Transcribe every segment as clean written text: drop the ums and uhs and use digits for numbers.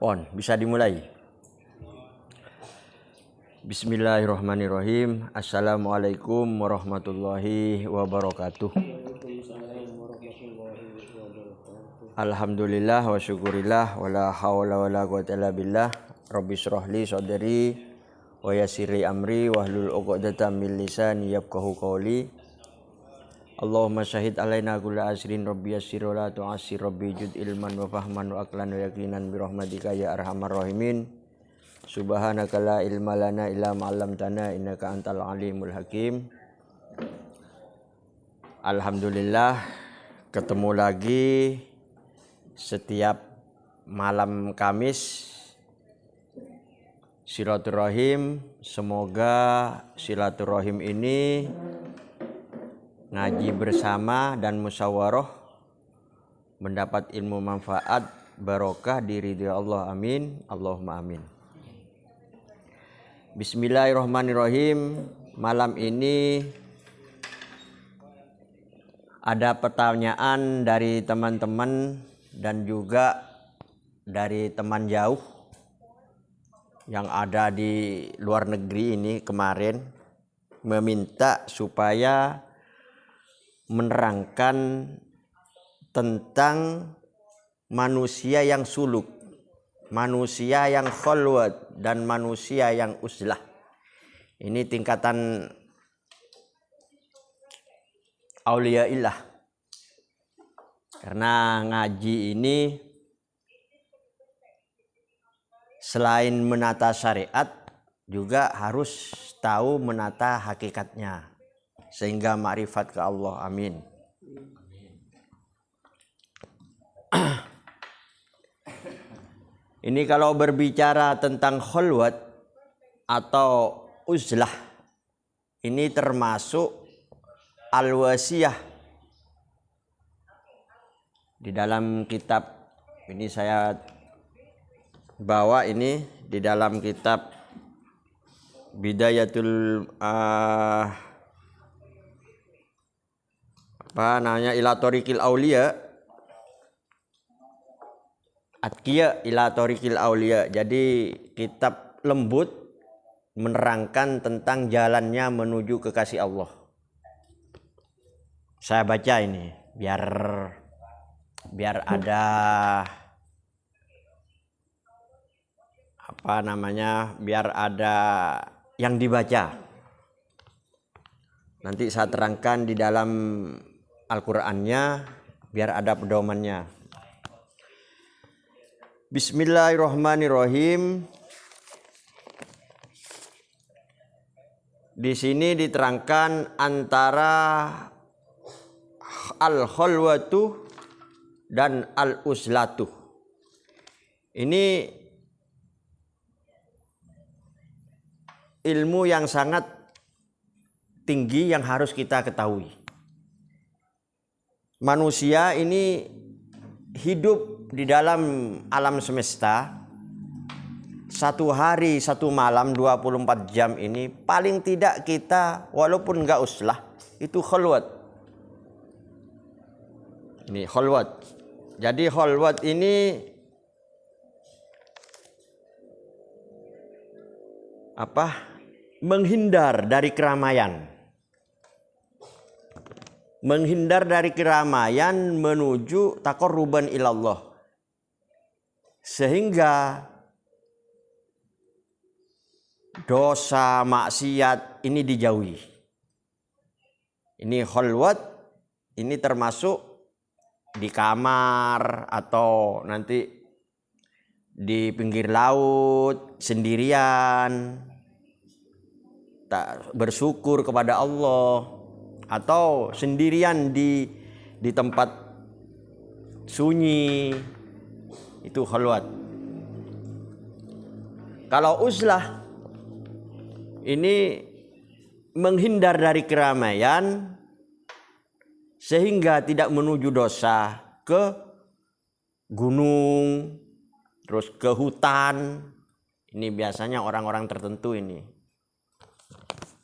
Pon, bisa dimulai. Bismillahirrahmanirrahim. Assalamualaikum warahmatullahi wabarakatuh. Alhamdulillah wa syukurillah wa la hawla wa la quwwata illa billah. Rabbi shrahli sadri wa yassirli amri wahlul 'uqdatam min lisani yafqahu qawli. Allahumma syahid alaina kulla asrin rabbi yassir wa la tu'assir rabbi jud ilman wa fahman wa aqlan wa yaqinan bi rahmatika ya arhamar rahimin. Subhanaka la ilma lana illa ma 'allamtana innaka antal alimul hakim. Alhamdulillah ketemu lagi setiap malam Kamis silaturahim. Semoga silaturahim ini ngaji bersama dan musyawarah mendapat ilmu manfaat barokah di ridha Allah, amin Allahumma amin. Bismillahirrahmanirrahim. Malam ini ada pertanyaan dari teman-teman dan juga dari teman jauh yang ada di luar negeri ini kemarin meminta supaya menerangkan tentang manusia yang suluk, manusia yang khalwat, dan manusia yang uzlah. Ini tingkatan auliaillah. Karena ngaji ini selain menata syariat juga harus tahu menata hakikatnya sehingga ma'rifat ke Allah, amin. Ini kalau berbicara tentang khalwat atau uzlah, ini termasuk al-wasiyah. Di dalam kitab ini saya bawa ini di dalam kitab Bidayatul ila Thoriqil Auliya, Atqiya ila Thoriqil Auliya. Jadi kitab lembut menerangkan tentang jalannya menuju kekasih Allah. Saya baca ini biar ada biar ada yang dibaca. Nanti saya terangkan di dalam Al-Qur'annya biar ada pedomannya. Bismillahirrahmanirrahim. Di sini diterangkan antara al-khalwatu dan al-uzlatu. Ini ilmu yang sangat tinggi yang harus kita ketahui. Manusia ini hidup di dalam alam semesta. Satu hari, satu malam, 24 jam ini paling tidak kita walaupun enggak uzlah itu khalwat. Ini khalwat. Jadi khalwat ini menghindar dari keramaian. Menghindar dari keramaian menuju taqarruban ilallah. Sehingga dosa maksiat ini dijauhi. Ini khalwat, ini termasuk di kamar atau nanti di pinggir laut sendirian, tak bersyukur kepada Allah, atau sendirian di tempat sunyi, itu khalwat. Kalau uzlah ini menghindar dari keramaian sehingga tidak menuju dosa, ke gunung, terus ke hutan. Ini biasanya orang-orang tertentu ini.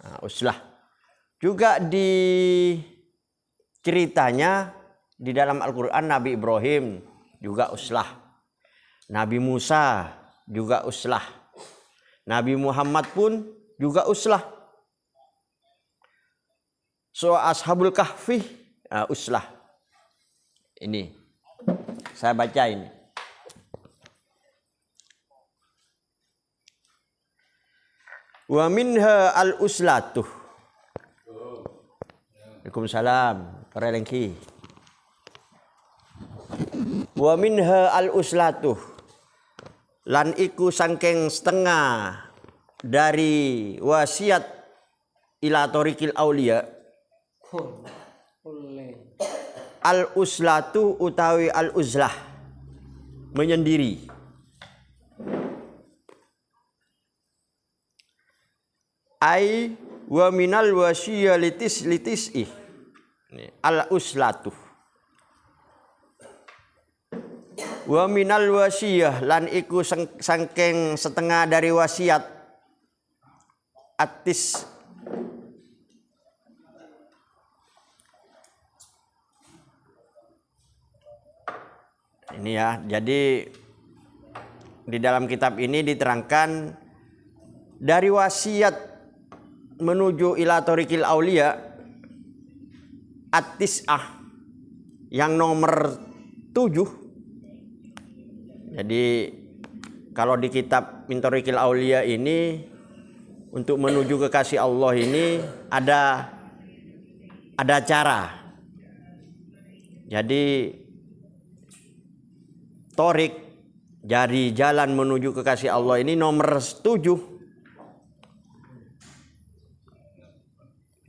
Nah, uzlah. Juga di ceritanya di dalam Al-Quran Nabi Ibrahim juga uzlah. Nabi Musa juga uslah. Nabi Muhammad pun juga uslah. So Ashabul Kahfi uslah. Ini saya baca ini. Wa minha al-uslatuh. Waalaikumsalam. Perelengki. Wa minha al-uslatuh. Lan iku sangking setengah dari wasiat ila tariqil aulia. Al-uslatu utawi al-uzlah. Menyendiri. Ai wa minal wasiyah litis'i al-uslatu wa minal wasiyah lan iku sangking setengah dari wasiat atis ini ya. Jadi di dalam kitab ini diterangkan dari wasiat menuju ila tariqil aulia at-tis'ah yang nomor 7. Jadi kalau di kitab Min Tariqil Aulia ini untuk menuju kekasih Allah ini ada cara. Jadi torik dari jalan menuju kekasih Allah ini nomor 7.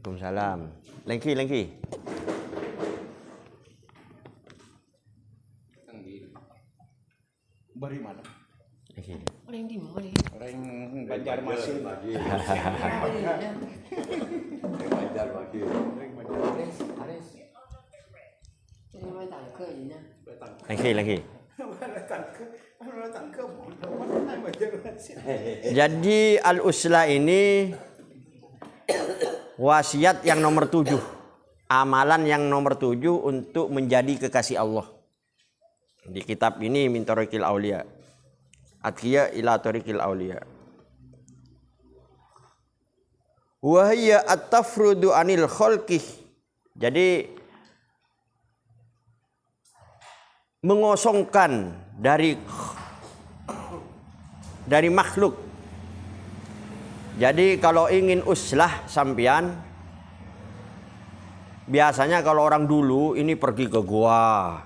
Waalaikumsalam. Lengki. Bari mana? Lengki. Orang di mana? Orang Banjarmasin. Banjarmasin. Ares. Ini mai tangke gì nha? Lengki. Jadi al-usla ini wasiat yang nomor 7. Amalan yang nomor 7 untuk menjadi kekasih Allah. Di kitab ini Min Tariqil Aulia. Atqiya ila Tariqil Aulia. Wa hiya at-tafrudu anil khalqi. Jadi mengosongkan dari makhluk. Jadi kalau ingin uslah sampian, biasanya kalau orang dulu ini pergi ke gua,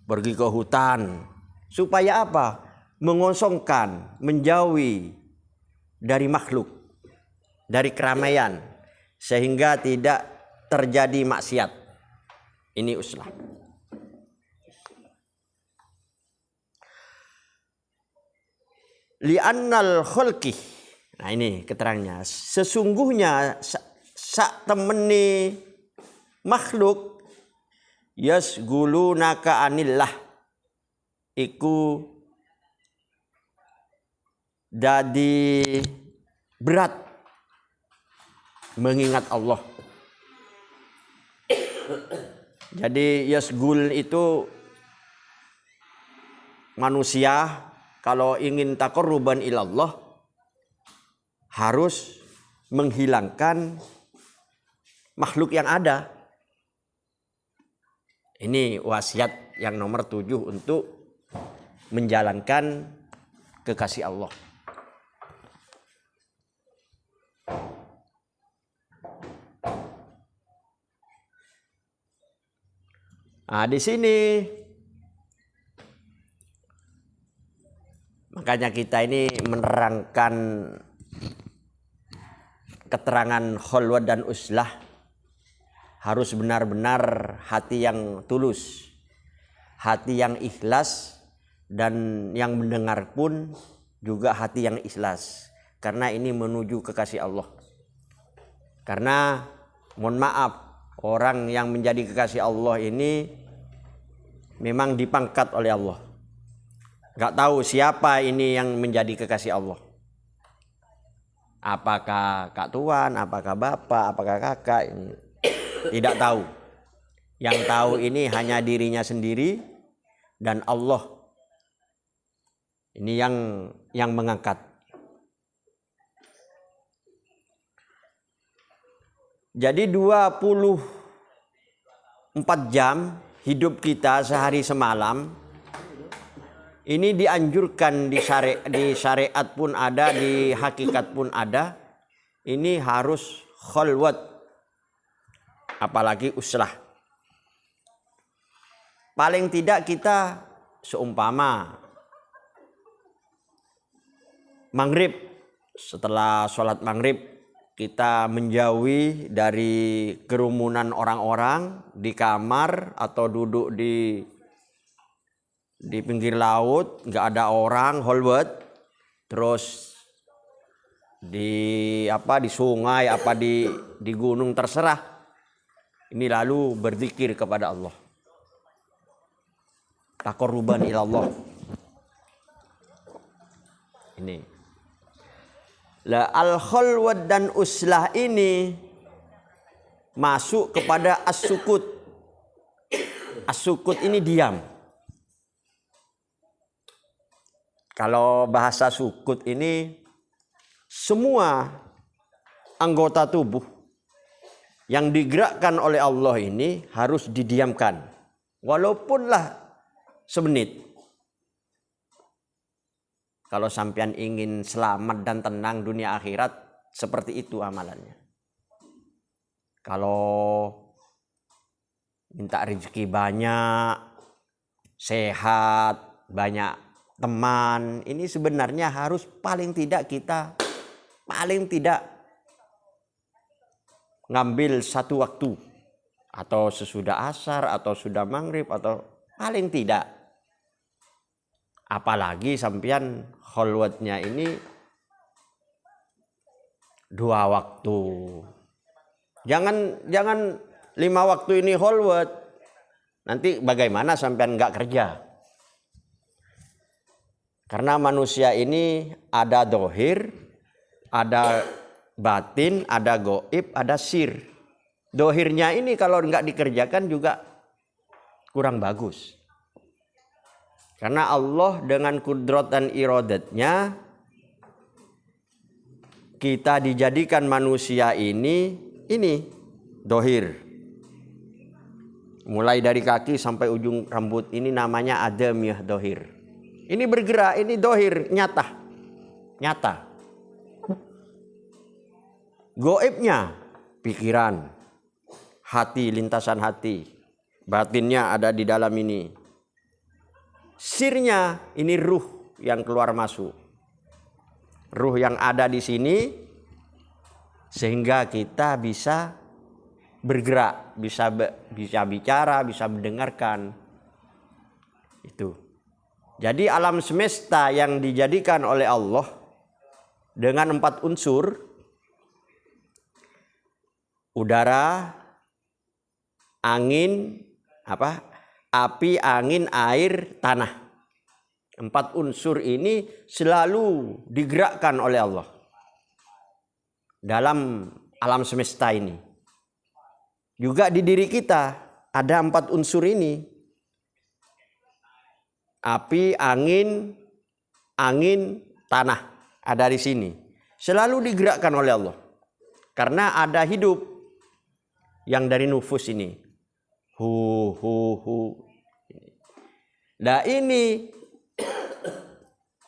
pergi ke hutan. Supaya apa? Mengosongkan, menjauhi dari makhluk, dari keramaian, sehingga tidak terjadi maksiat. Ini uslah. Li'annal khalqi. Nah ini keterangannya. Sesungguhnya sak temeni makhluk yasgulunaka anillah iku dadi berat mengingat Allah. Jadi yasgul itu manusia kalau ingin taqarruban ilallah harus menghilangkan makhluk yang ada. Ini wasiat yang nomor 7 untuk menjalankan kekasih Allah. Nah, di sini makanya kita ini menerangkan keterangan khalwat dan uslah harus benar-benar hati yang tulus, hati yang ikhlas, dan yang mendengar pun juga hati yang ikhlas, karena ini menuju kekasih Allah. Karena mohon maaf, orang yang menjadi kekasih Allah ini memang dipangkat oleh Allah. Gak tahu siapa ini yang menjadi kekasih Allah. Apakah kak tuan, apakah bapak, apakah kakak, tidak tahu. Yang tahu ini hanya dirinya sendiri dan Allah. Ini yang mengangkat. Jadi 24 jam hidup kita sehari semalam ini dianjurkan di syariat pun ada, di hakikat pun ada. Ini harus khalwat, apalagi uslah. Paling tidak kita seumpama maghrib, setelah sholat maghrib kita menjauhi dari kerumunan orang-orang di kamar atau duduk di pinggir laut, nggak ada orang, khalwat. Terus di sungai, di gunung, terserah. Ini lalu berzikir kepada Allah. Taqarruban ilallah. Ini. Lah al-khalwat dan uslah ini masuk kepada as-sukut. As-sukut ini diam. Kalau bahasa sukut ini semua anggota tubuh yang digerakkan oleh Allah ini harus didiamkan. Walaupunlah semenit. Kalau sampean ingin selamat dan tenang dunia akhirat, seperti itu amalannya. Kalau minta rezeki banyak, sehat, banyak teman, ini sebenarnya harus paling tidak ngambil satu waktu, atau sesudah asar, atau sudah maghrib, atau paling tidak. Apalagi sampean khalwatnya ini 2 waktu. Jangan 5 waktu ini khalwat. Nanti bagaimana sampean nggak kerja? Karena manusia ini ada dohir, ada batin, ada goib, ada sir. Dohirnya ini kalau nggak dikerjakan juga kurang bagus. Karena Allah dengan kudrat dan iradatnya, kita dijadikan manusia ini dohir. Mulai dari kaki sampai ujung rambut ini namanya adamiyah dohir. Ini bergerak, ini dohir, nyata. Goibnya pikiran, hati, lintasan hati. Batinnya ada di dalam ini. Sirnya ini ruh yang keluar masuk. Ruh yang ada di sini sehingga kita bisa bergerak, bisa bicara, bisa mendengarkan. Itu. Jadi alam semesta yang dijadikan oleh Allah dengan 4 unsur, udara, angin, api, angin, air, tanah. 4 unsur ini selalu digerakkan oleh Allah dalam alam semesta ini. Juga di diri kita ada 4 unsur ini. Api, angin, tanah ada di sini. Selalu digerakkan oleh Allah. Karena ada hidup yang dari nufus ini. Hu. Nah ini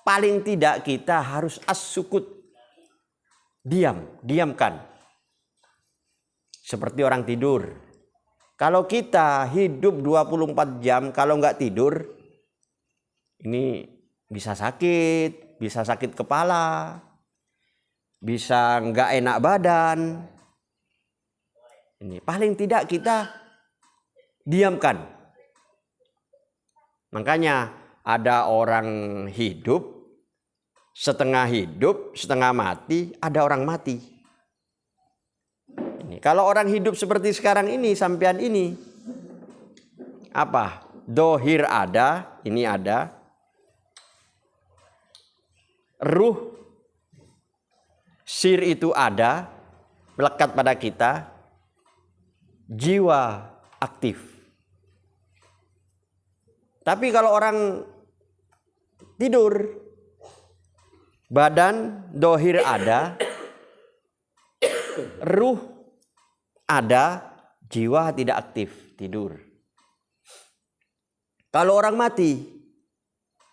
paling tidak kita harus as-sukut. Diamkan. Seperti orang tidur. Kalau kita hidup 24 jam, kalau nggak tidur, ini bisa sakit kepala, bisa nggak enak badan. Ini paling tidak kita diamkan. Makanya ada orang hidup, setengah mati, ada orang mati. Ini, kalau orang hidup seperti sekarang ini, sampean ini, dohir ada, ini ada. Ruh, sir itu ada, melekat pada kita. Jiwa aktif. Tapi kalau orang tidur, badan dohir ada, ruh ada, jiwa tidak aktif, tidur. Kalau orang mati,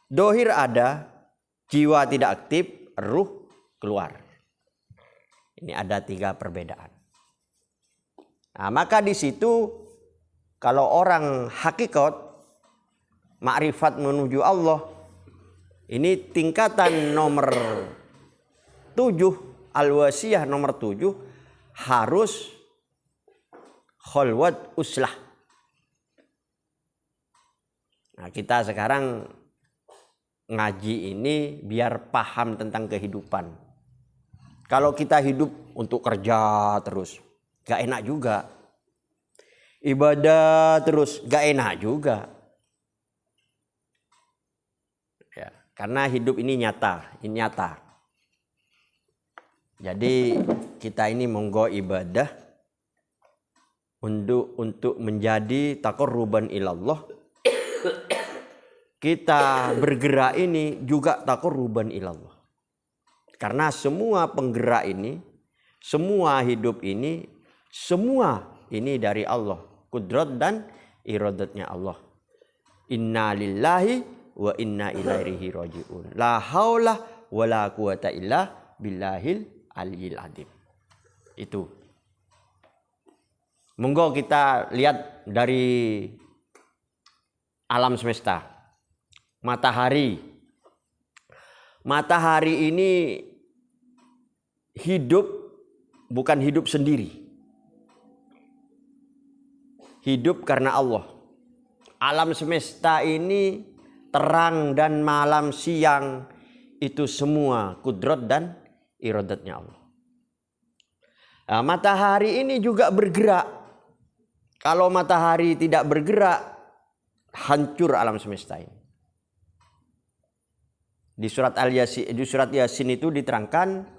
dohir ada, jiwa tidak aktif, ruh keluar. Ini ada 3 perbedaan. Nah, maka di situ kalau orang hakikat, makrifat menuju Allah, ini tingkatan nomor 7, al-wasiyah nomor 7, harus khalwat uslah. Nah, kita sekarang ngaji ini biar paham tentang kehidupan. Kalau kita hidup untuk kerja terus, gak enak juga. Ibadah terus, gak enak juga. Ya, karena hidup ini nyata, Jadi kita ini monggo ibadah untuk menjadi taqarruban ilallah. Kita bergerak ini juga taqarruban ilallah. Karena semua penggerak ini, semua hidup ini, semua ini dari Allah. Kudrat dan iradatnya Allah. Inna lillahi wa inna ilaihi raji'un. La haula wa la quwata illa billahil aliyil azim. Itu. Monggo kita lihat dari alam semesta. Matahari ini hidup, bukan hidup sendiri. Hidup karena Allah. Alam semesta ini terang dan malam, siang, itu semua kudrat dan iradatnya Allah. Nah, matahari ini juga bergerak. Kalau matahari tidak bergerak, hancur alam semesta ini. Di surat Yasin itu diterangkan,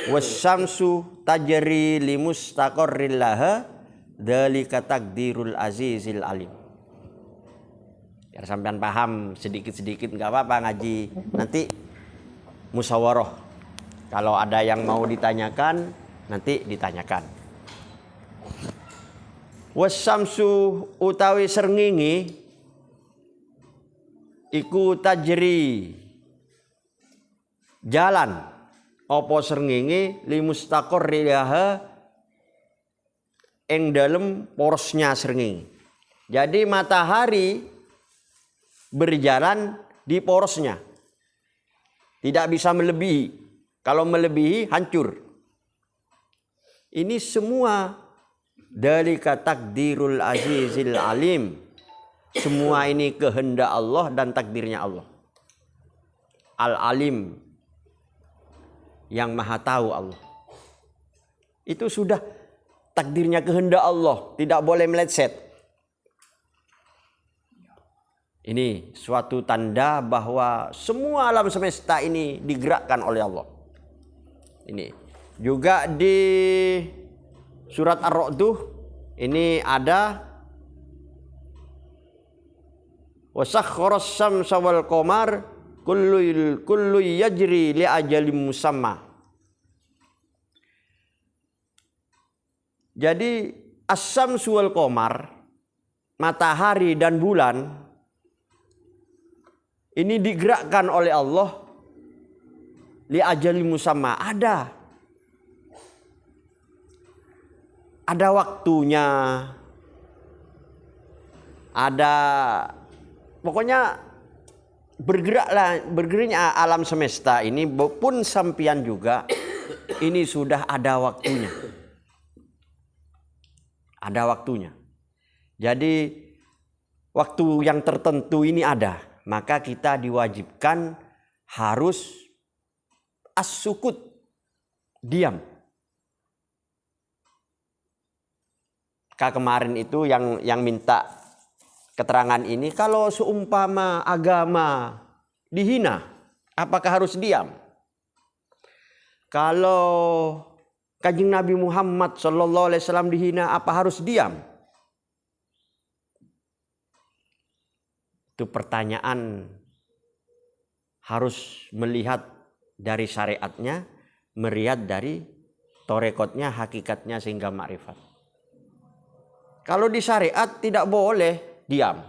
wasyamsu tajri limustaqarril laha dzalika taqdirul azizil alim. Biar sampean paham sedikit-sedikit, nggak apa-apa ngaji. Nanti musyawarah. Kalau ada yang mau ditanyakan, nanti ditanyakan. Wasyamsu utawi srengenge iku tajri jalan apa srengenge limustaqarrilaha ing dalem porosnya srengenge. Jadi matahari berjalan di porosnya. Tidak bisa melebihi. Kalau melebihi hancur. Ini semua dalika takdirul azizil alim. Semua ini kehendak Allah dan takdirnya Allah. Al-alim, yang maha tahu Allah. Itu sudah takdirnya, kehendak Allah. Tidak boleh meleset. Ini suatu tanda bahwa semua alam semesta ini digerakkan oleh Allah. Ini juga di surat Ar-Ra'd ini ada wasakhkharas syamsa wal qamar kullu yajri li ajalin musamma. Jadi as-syamsu wal qamar, matahari dan bulan, ini digerakkan oleh Allah li ajalin musamma. Ada waktunya. Pokoknya bergeraknya alam semesta ini pun sampian juga ini sudah ada waktunya. Ada waktunya. Jadi waktu yang tertentu ini ada, maka kita diwajibkan harus as-sukut, diam. Kemarin itu yang minta keterangan ini, kalau seumpama agama dihina, apakah harus diam? Kalau Kanjeng Nabi Muhammad SAW dihina, apa harus diam? Itu pertanyaan harus melihat dari syariatnya, melihat dari torekotnya, hakikatnya sehingga makrifat. Kalau di syariat tidak boleh diam.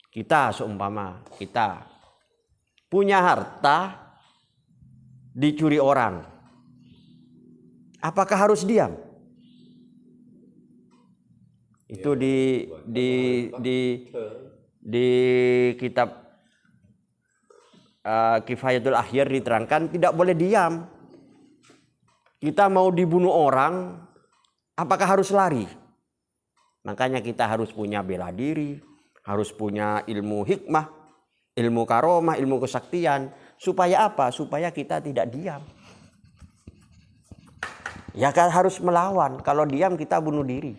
Kita seumpama kita punya harta dicuri orang, apakah harus diam? Itu di kitab Kifayatul Akhyar diterangkan tidak boleh diam. Kita mau dibunuh orang, apakah harus lari? Makanya kita harus punya bela diri, harus punya ilmu hikmah, ilmu karomah, ilmu kesaktian. Supaya apa? Supaya kita tidak diam. Ya kan harus melawan. Kalau diam kita bunuh diri.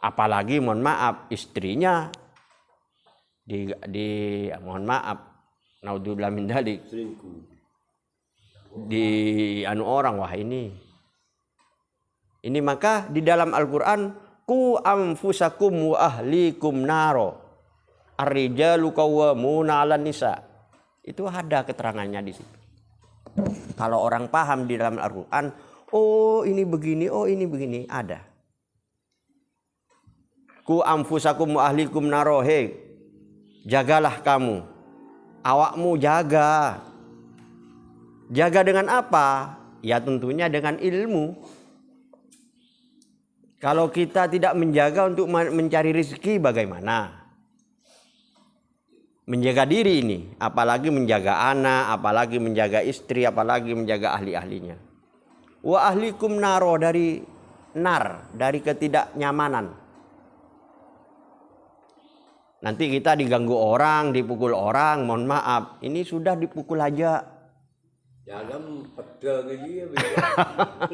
Apalagi mohon maaf istrinya mohon maaf naudzubillah min dzalik di orang, wah ini maka di dalam Al-Qur'an ku anfusakum wa ahlikum naro ar-rijalu qawwamuna 'alan nisa, itu ada keterangannya di situ. Kalau orang paham di dalam Al-Qur'an, oh ini begini, oh ini begini, ada. Ku anfusakum wa ahlikum naro, hei jagalah kamu, awakmu jaga. Jaga dengan apa? Ya tentunya dengan ilmu. Kalau kita tidak menjaga untuk mencari rezeki bagaimana? Menjaga diri ini, apalagi menjaga anak, apalagi menjaga istri, apalagi menjaga ahli-ahlinya. Wa ahlikum naro, dari nar, dari ketidaknyamanan. Nanti kita diganggu orang, dipukul orang, mohon maaf, ini sudah dipukul aja. Jangan pedal ke dia,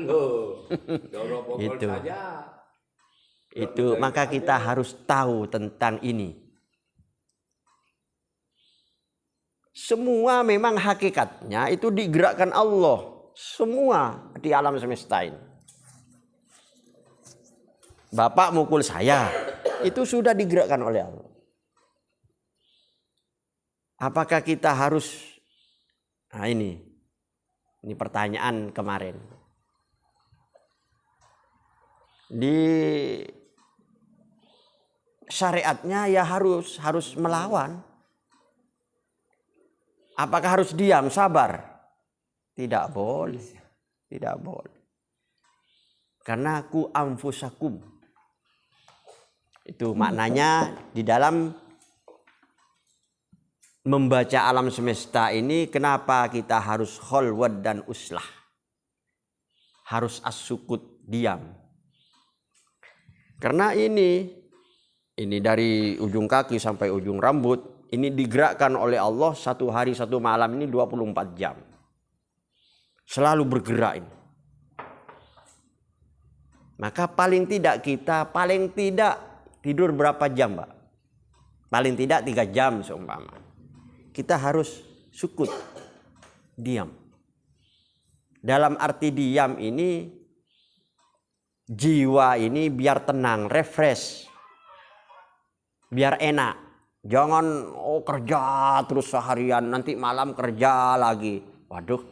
loh. Itu. Itu maka kita harus tahu tentang ini. Semua memang hakikatnya itu digerakkan Allah, semua di alam semesta ini. Bapak mukul saya, itu sudah digerakkan oleh Allah. Apakah kita harus, nah ini pertanyaan kemarin. Di syariatnya ya harus melawan. Apakah harus diam, sabar? Tidak boleh. Tidak boleh. Karena ku anfusakum. Itu maknanya di dalam membaca alam semesta ini, kenapa kita harus kholwat dan uslah, harus as-sukut, diam. Karena ini dari ujung kaki sampai ujung rambut, ini digerakkan oleh Allah satu hari satu malam ini 24 jam. Selalu bergerak ini. Maka paling tidak kita, tidur berapa jam, Pak? Paling tidak 3 jam seumpama. Kita harus sukut, diam. Dalam arti diam ini, jiwa ini biar tenang, refresh, biar enak. Jangan kerja terus seharian, nanti malam kerja lagi. Waduh,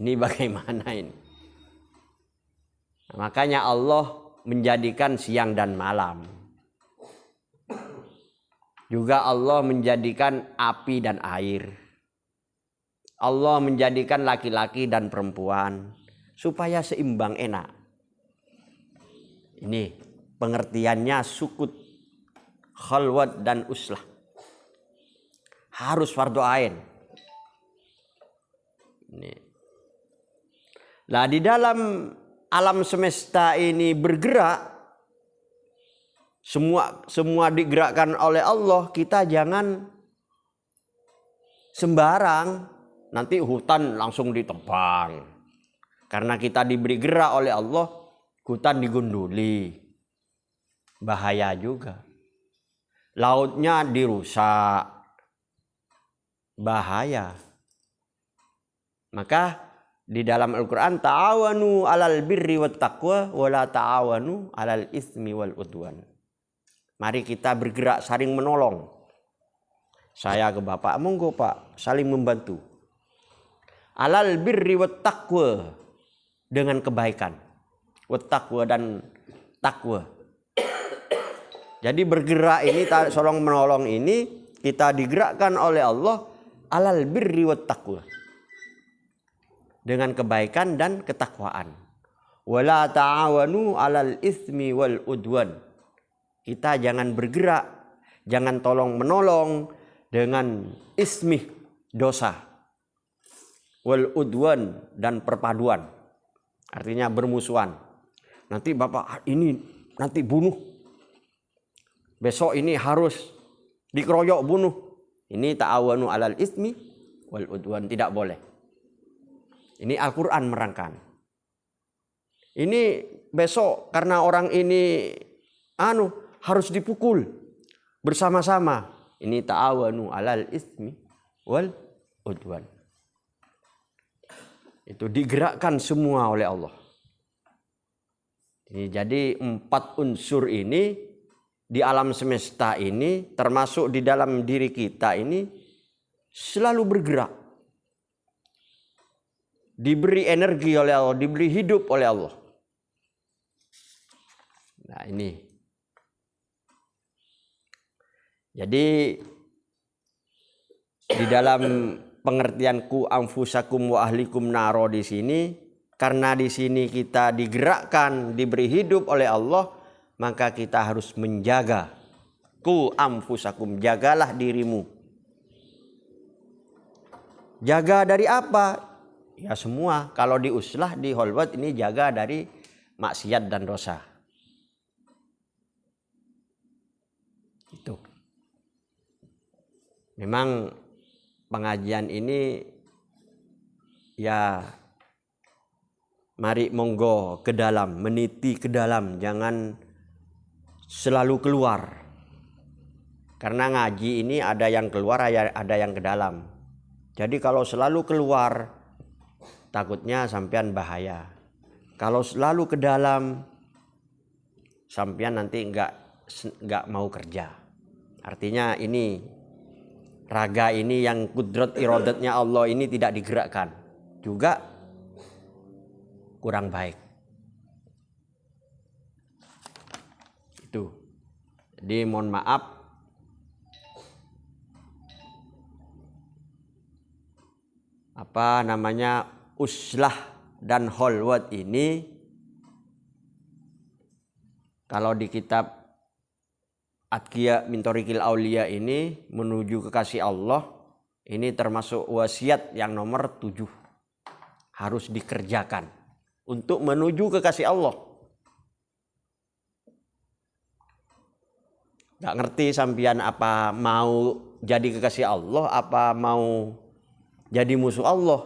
ini bagaimana ini? Makanya Allah menjadikan siang dan malam. Juga Allah menjadikan api dan air. Allah menjadikan laki-laki dan perempuan supaya seimbang, enak. Ini pengertiannya sukut, khalwat dan uslah. Harus fardu ain. Ini. Nah, di dalam alam semesta ini bergerak, semua digerakkan oleh Allah, kita jangan sembarang nanti hutan langsung ditebang. Karena kita diberi gerak oleh Allah, hutan digunduli. Bahaya juga. Lautnya dirusak. Bahaya. Maka di dalam Al-Quran, ta'awanu alal birri wat taqwa wa la ta'awanu alal ismi wal udwan. Mari kita bergerak saling menolong. Saya ke Bapak, monggo Pak, saling membantu. Alal birri wat taqwa, dengan kebaikan. Wat taqwa dan takwa. Jadi bergerak ini, tolong menolong ini, kita digerakkan oleh Allah alal birri wat taqwa, dengan kebaikan dan ketakwaan. Wala ta'awanu alal ismi wal udwan. Kita jangan bergerak, jangan tolong menolong dengan ismi, dosa, wal udwan, dan perpaduan, artinya bermusuhan. Nanti Bapak ini nanti bunuh, besok ini harus dikeroyok bunuh. Ini ta'awanu alal ismi wal udwan, tidak boleh. Ini Al-Quran merangkan. Ini besok karena orang ini harus dipukul bersama-sama. Ini ta'awanu alal ismi wal udwan. Itu digerakkan semua oleh Allah. Ini jadi 4 unsur ini di alam semesta ini, termasuk di dalam diri kita ini, selalu bergerak. Diberi energi oleh Allah, diberi hidup oleh Allah. Nah ini. Jadi di dalam pengertian ku anfusakum wa ahlikum naro di sini, karena di sini kita digerakkan, diberi hidup oleh Allah, maka kita harus menjaga. Ku anfusakum, jagalah dirimu. Jaga dari apa? Ya semua. Kalau di uslah, di holwat ini jaga dari maksiat dan dosa. Itu. Memang pengajian ini ya mari monggo ke dalam, meniti ke dalam, jangan selalu keluar. Karena ngaji ini ada yang keluar, ada yang ke dalam. Jadi kalau selalu keluar, takutnya sampean bahaya. Kalau selalu ke dalam, sampean nanti enggak mau kerja. Artinya ini raga ini yang kudrat iradatnya Allah ini tidak digerakkan, juga kurang baik. Itu. Jadi mohon maaf, uslah dan holwat ini kalau di kitab Atqiya min Thoriqil Auliya ini menuju kekasih Allah, ini termasuk wasiat yang nomor 7. Harus dikerjakan untuk menuju kekasih Allah. Gak ngerti sampean apa mau jadi kekasih Allah, apa mau jadi musuh Allah.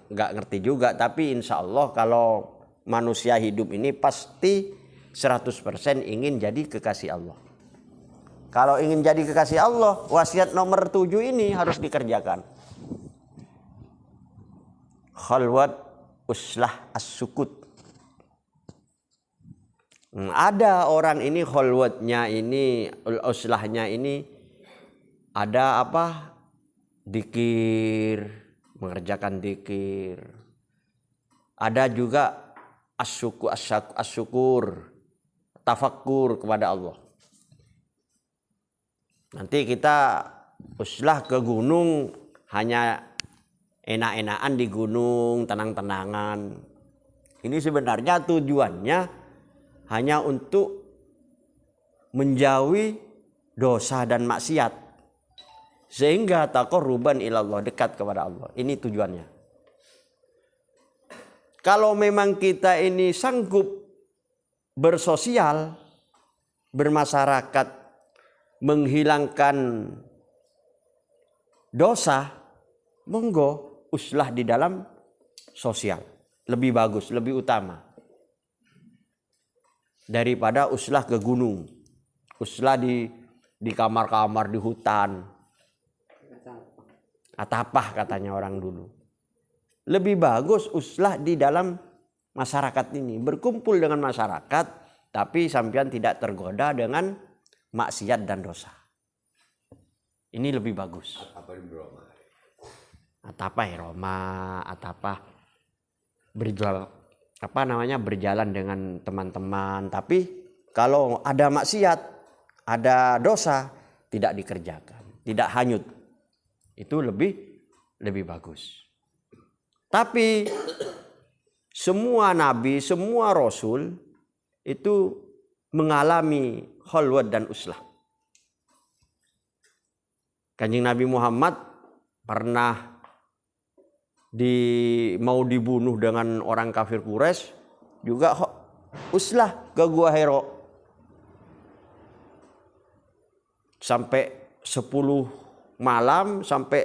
Gak ngerti juga, tapi insya Allah kalau manusia hidup ini pasti 100% ingin jadi kekasih Allah. Kalau ingin jadi kekasih Allah, wasiat nomor 7 ini harus dikerjakan. Khalwat uslah as-sukut. Ada orang ini khalwatnya ini, uslahnya ini ada apa? Dikir, mengerjakan dikir. Ada juga as-syukur, tafakkur kepada Allah. Nanti kita uslah ke gunung hanya enak-enakan di gunung, tenang-tenangan. Ini sebenarnya tujuannya hanya untuk menjauhi dosa dan maksiat, sehingga taqarruban ilallah, dekat kepada Allah. Ini tujuannya. Kalau memang kita ini sanggup bersosial, bermasyarakat, menghilangkan dosa, monggo uslah di dalam sosial. Lebih bagus, lebih utama. Daripada uslah ke gunung. Uslah di kamar-kamar, di hutan. Atapah katanya orang dulu. Lebih bagus uslah di dalam masyarakat ini. Berkumpul dengan masyarakat, tapi sampean tidak tergoda dengan maksiat dan dosa. Ini lebih bagus. Apa di Roma? Atapa Roma, atapa berjalan dengan teman-teman. Tapi kalau ada maksiat, ada dosa, tidak dikerjakan, tidak hanyut. Itu lebih bagus. Tapi semua nabi, semua rasul itu mengalami khalwat dan uslah. Kanjeng Nabi Muhammad pernah mau dibunuh dengan orang kafir Quraisy, juga uslah ke Gua Hira. Sampai 10 malam, sampai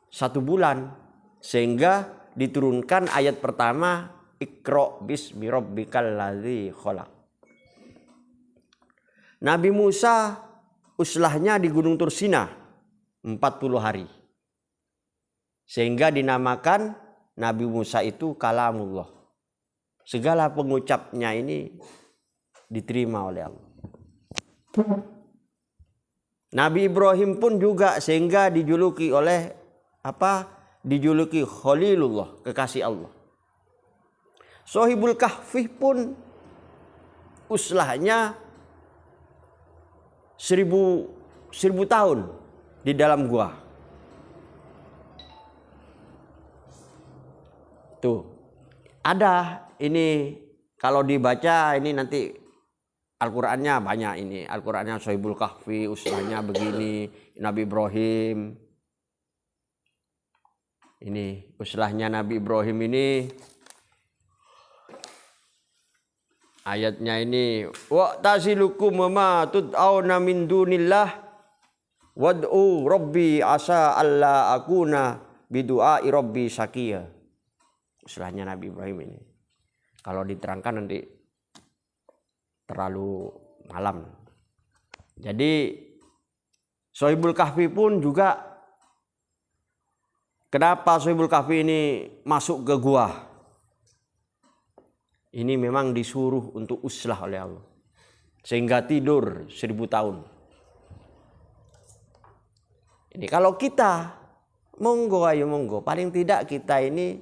1 bulan. Sehingga diturunkan ayat pertama, Iqra bismi rabbikal ladzi khalaq. Nabi Musa uslahnya di Gunung Tursina 40 hari. Sehingga dinamakan Nabi Musa itu kalamullah. Segala pengucapnya ini diterima oleh Allah. Nabi Ibrahim pun juga sehingga dijuluki oleh dijuluki Khalilullah, kekasih Allah. Sohibul Kahfi pun uslahnya 1000 tahun di dalam gua. Tuh. Ada ini kalau dibaca ini nanti Al-Qur'annya banyak ini. Al-Qur'annya Sohibul Kahfi, uslahnya begini, Nabi Ibrahim. Ini uslahnya Nabi Ibrahim ini. Ayatnya ini, wa tazilukum ma tud'auna min dunillah wad'u rabbi asa alla akuna bidu'ai rabbi syaqiya. Uslahnya Nabi Ibrahim ini. Kalau diterangkan nanti terlalu malam. Jadi Sohibul Kahfi pun juga, kenapa Sohibul Kahfi ini masuk ke gua? Ini memang disuruh untuk uslah oleh Allah. Sehingga tidur 1000 tahun. Ini kalau kita, monggo ayo monggo. Paling tidak kita ini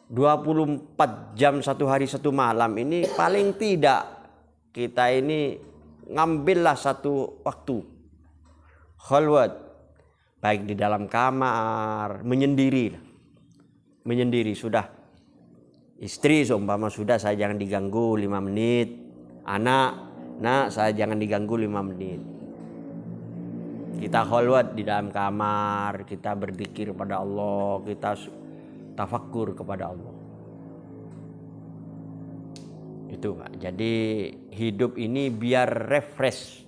24 jam 1 hari 1 malam ini paling tidak kita ini ngambillah 1 waktu. Khalwat. Baik di dalam kamar, menyendiri. Menyendiri sudah. Istri seumpama sudah, saya jangan diganggu 5 menit. Anak, saya jangan diganggu 5 menit. Kita khalwat di dalam kamar, kita berzikir kepada Allah, kita tafakkur kepada Allah. Itu Pak. Jadi hidup ini biar refresh.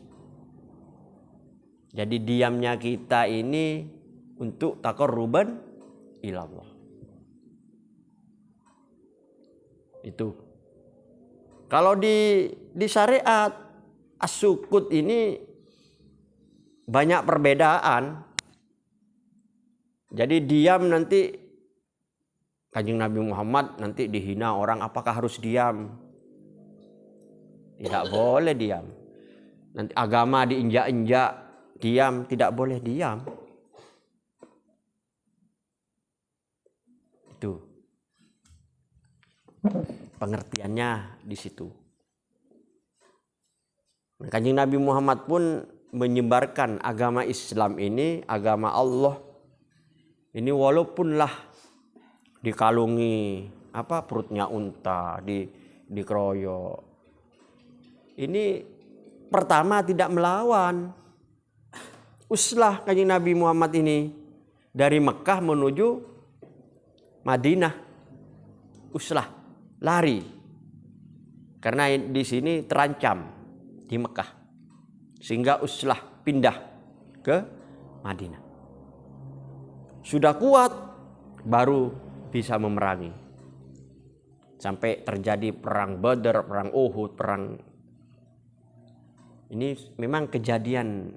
Jadi diamnya kita ini untuk taqarruban ilallah. Itu. Kalau di syariat as-sukut ini banyak perbedaan. Jadi diam nanti Kanjeng Nabi Muhammad nanti dihina orang, apakah harus diam? Tidak boleh diam. Nanti agama diinjak-injak, diam, tidak boleh diam. Itu. Pengertiannya di situ. Kanjeng Nabi Muhammad pun menyebarkan agama Islam ini, agama Allah ini, walaupunlah dikalungi perutnya unta, dikeroyok. Ini pertama tidak melawan. Uslah Kanjeng Nabi Muhammad ini dari Mekah menuju Madinah. Uslah. Lari, karena di sini terancam di Mekah, sehingga uslah pindah ke Madinah. Sudah kuat, baru bisa memerangi. Sampai terjadi perang Badar, perang Uhud, ini memang kejadian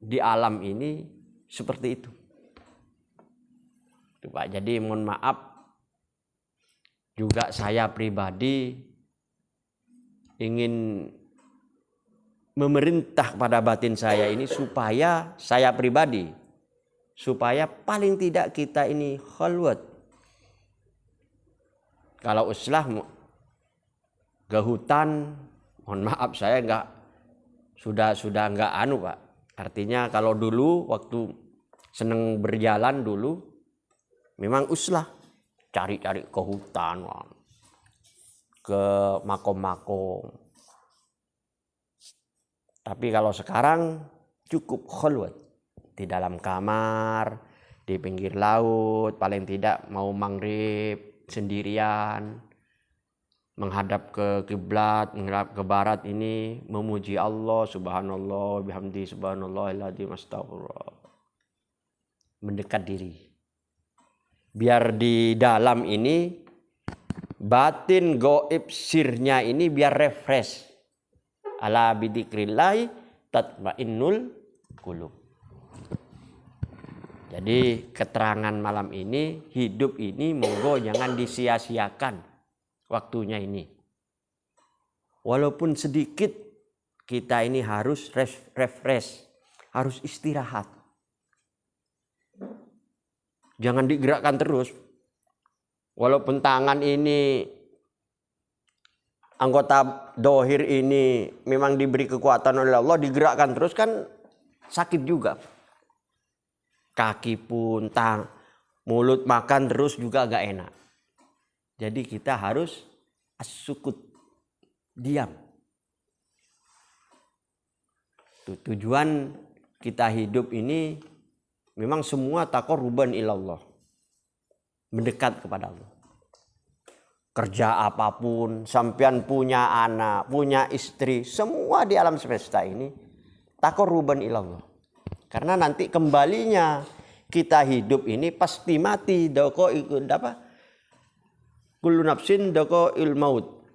di alam ini seperti itu. Tuh, Pak. Jadi mohon maaf. Juga saya pribadi ingin memerintah pada batin saya ini supaya saya pribadi, supaya paling tidak kita ini khalwat. Kalau uslah ke hutan, mohon maaf saya sudah nggak anu Pak. Artinya kalau dulu waktu seneng berjalan dulu, memang uslah cari-cari ke hutan, ke makom-makom. Tapi kalau sekarang cukup khalwat di dalam kamar, di pinggir laut, paling tidak mau maghrib sendirian, menghadap ke kiblat, menghadap ke barat ini, memuji Allah, subhanallah, bihamdi, subhanallahiladzim, astagfirullah. Mendekat diri. Biar di dalam ini, batin goib sirnya ini biar refresh. Ala bidzikrillah tatmainnul qulub. Jadi keterangan malam ini, hidup ini monggo jangan disia-siakan waktunya ini. Walaupun sedikit kita ini harus refresh, harus istirahat. Jangan digerakkan terus. Walaupun tangan ini, anggota dohir ini memang diberi kekuatan oleh Allah, digerakkan terus kan sakit juga. Kaki pun, mulut makan terus juga gak enak. Jadi kita harus as-sukut, diam. Tujuan kita hidup ini memang semua taqarruban ilallah. Mendekat kepada Allah. Kerja apapun, sampean punya anak, punya istri, semua di alam semesta ini taqarruban ilallah. Karena nanti kembalinya kita hidup ini pasti mati. Kullu nafsin dha'iqatul maut.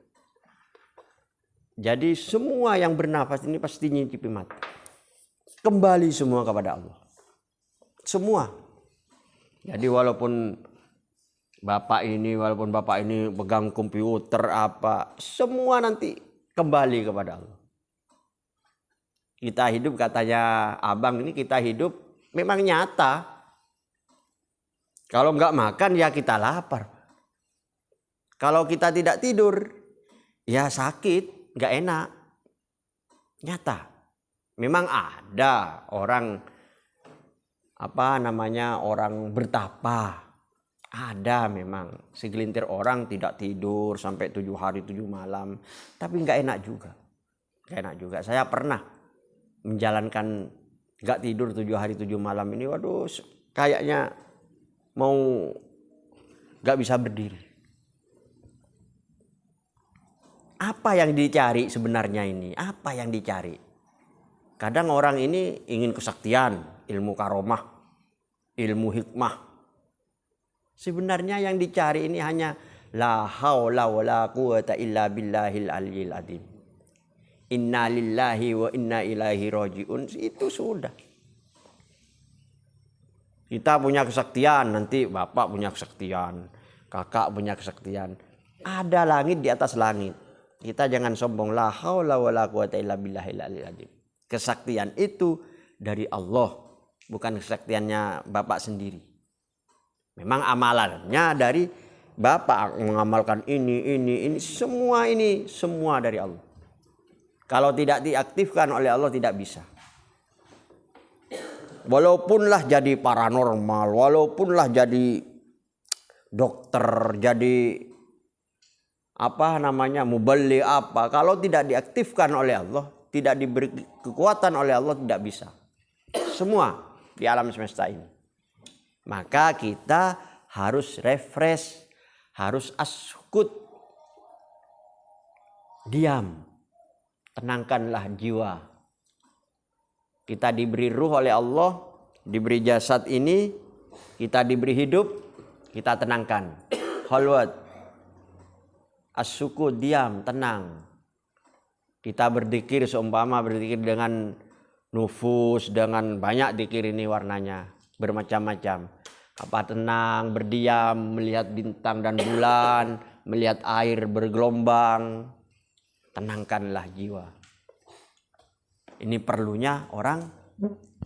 Jadi semua yang bernafas ini pasti nyicipi mati. Kembali semua kepada Allah. Semua. Jadi walaupun bapak ini pegang komputer apa, semua nanti kembali kepada Allah. Kita hidup, katanya abang ini, kita hidup memang nyata. Kalau nggak makan ya kita lapar. Kalau kita tidak tidur ya sakit, nggak enak. Nyata. Memang ada orang orang bertapa. Ada memang segelintir orang tidak tidur sampai 7 hari 7 malam. Tapi nggak enak juga. Nggak enak juga. Saya pernah menjalankan nggak tidur 7 hari 7 malam ini. Waduh, kayaknya mau nggak bisa berdiri. Apa yang dicari sebenarnya ini? Apa yang dicari? Kadang orang ini ingin kesaktian, ilmu karomah, ilmu hikmah. Sebenarnya yang dicari ini hanya la haula wala quwata illa billahil aliyyil azim. Inna lillahi wa inna ilaihi rajiun. Itu sudah. Kita punya kesaktian, nanti bapak punya kesaktian, kakak punya kesaktian. Ada langit di atas langit. Kita jangan sombong. La haula wala quwata illa billahil aliyyil azim. Kesaktian itu dari Allah, bukan kesaktiannya bapak sendiri. Memang amalannya dari bapak, mengamalkan ini, semua dari Allah. Kalau tidak diaktifkan oleh Allah tidak bisa. Walaupunlah jadi paranormal, walaupunlah jadi dokter, jadi muballigh apa, kalau tidak diaktifkan oleh Allah, tidak diberi kekuatan oleh Allah, tidak bisa. Semua di alam semesta ini. Maka kita harus refresh, harus as-sukut, diam. Tenangkanlah jiwa. Kita diberi ruh oleh Allah, diberi jasad ini, kita diberi hidup, kita tenangkan. Khalwat, as-sukut, diam, tenang. Kita berzikir seumpama berzikir dengan nufus, dengan banyak zikir ini warnanya, bermacam-macam. Apa tenang, berdiam, melihat bintang dan bulan, melihat air bergelombang. Tenangkanlah jiwa. Ini perlunya orang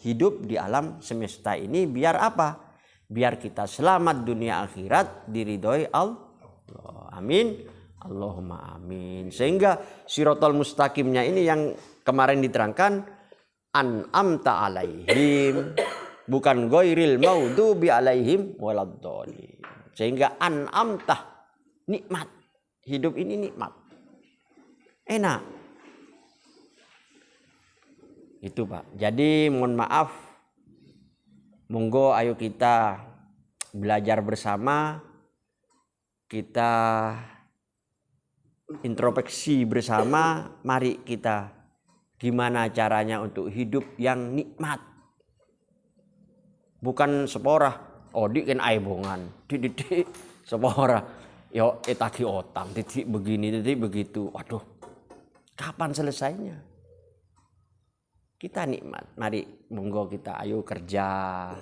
hidup di alam semesta ini biar apa? Biar kita selamat dunia akhirat, diridhoi Allah. Amin. Allahumma amin. Sehingga siratal mustaqimnya ini yang kemarin diterangkan an'amta alaihim, bukan ghairil maghdubi alaihim waladdallin. Sehingga an'amta, nikmat. Hidup ini nikmat. Enak. Itu Pak. Jadi mohon maaf, monggo ayo kita belajar bersama, kita introspeksi bersama, mari kita gimana caranya untuk hidup yang nikmat. Bukan seporah, odik kan aibongan, dididik seporah, yo etaki otang, titik begini, titik begitu. Waduh, kapan selesainya? Kita nikmat, mari monggo kita ayo kerja,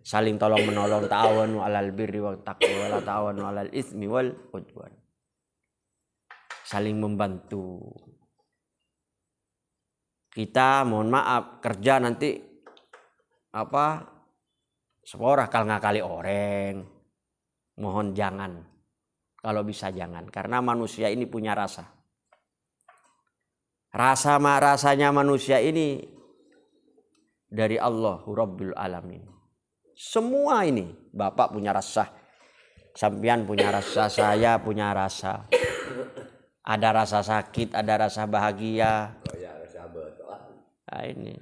saling tolong menolong, ta'awanu 'alal birri wat taqwa wa la ta'awanu 'alal itsmi wal udwan. Saling membantu. Kita mohon maaf kerja nanti apa seporah kal ngakali orang. Mohon jangan. Kalau bisa jangan, karena manusia ini punya rasa. Rasanya manusia ini dari Allah Rabbul Alamin. Semua ini Bapak punya rasa, sampean punya rasa, saya punya rasa. Ada rasa sakit, ada rasa bahagia. Nah, ini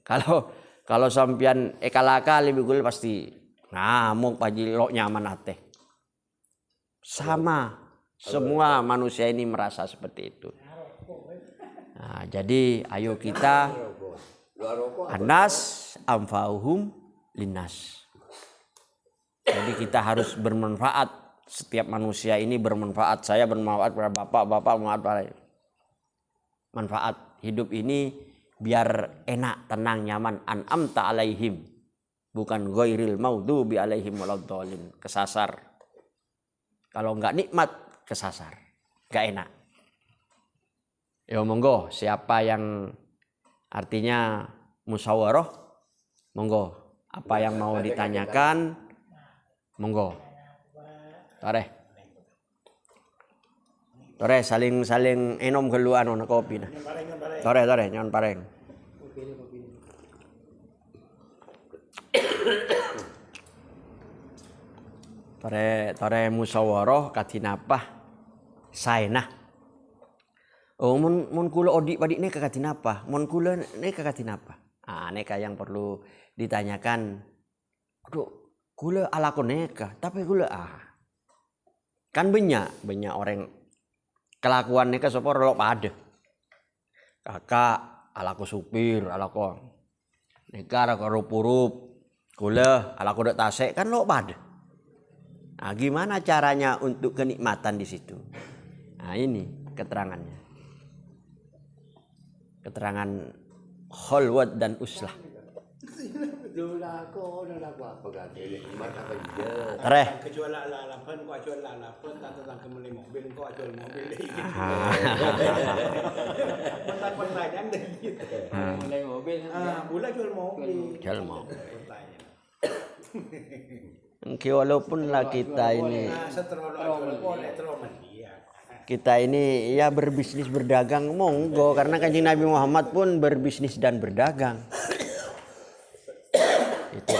kalau sampean ekalakali bigul pasti ngamuk paji lo nyaman ate. Sama semua manusia ini merasa seperti itu. Nah, jadi ayo kita anas amfauhum linas. Jadi kita harus bermanfaat. Setiap manusia ini bermanfaat. Saya bermanfaat pada bapak bermanfaat pada manfaat. Hidup ini biar enak, tenang, nyaman. An'amta alaihim, bukan ghairil maghdubi alaihim waladdallin. Kesasar. Kalau enggak nikmat, kesasar. Enggak enak. Ya monggo, siapa yang artinya musyawarah, monggo. Apa yang mau ditanyakan, monggo. Tore saling enom keluar nona kopi nah. Tore nyon pareng. Tore musyawarah katinapa saenah. Oh mun kula odik padik ne katinapa? Mun kula ne katinapa? Ah neka yang perlu ditanyakan. Aduh, kula alako neka, tapi kula kan banyak orang kelakuan neka sapa lo pada. Kakak alako supir, alako neka alako rup-rup. Kula alako dak tasek kan lo pada. Nah, gimana caranya untuk kenikmatan di situ? Nah, ini keterangannya. Keterangan kholwat dan uslah. Tare. Kejual lalapan, kau jual lalapan, tak tentang kembali mobil, kau jual mobil lagi. Tentang pertanyaan gitu. Mulai mobil. Pula jual mobil. Jual mobil. Walaupun lah kita ini. Kita ini ya berbisnis berdagang monggo, karena Kanjeng Nabi Muhammad pun berbisnis dan berdagang. Itu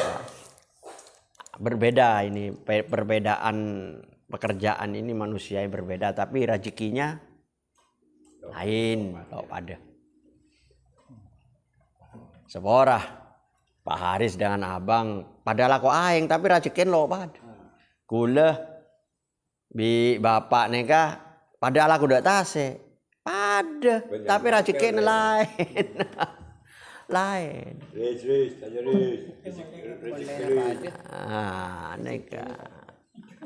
berbeda ini perbedaan pekerjaan ini manusia yang berbeda, tapi rezekinya lain kalau pada. Seporah Pak Haris dengan Abang padahal aku aing tapi rezekin lo pada. Kula bi bapak neka padahal aku udah tase pada tapi rezekin lain. Lain. Neka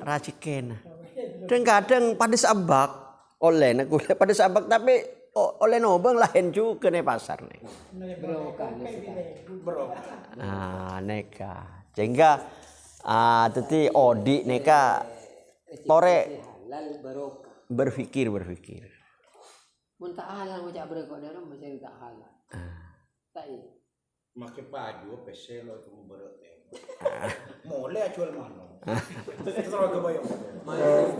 raciken. Dan kadang pada sabak oleh aku pada sabak tapi oleh nobang lain juga nih pasar nih. Neka. Sehingga teti odi neka tore berpikir. Mun tak halal macam berekor dia orang macam tak halal. Tak ya. Makai baju PC lo itu berat. Mulai jual mana? Terus ke bayar. Mana je?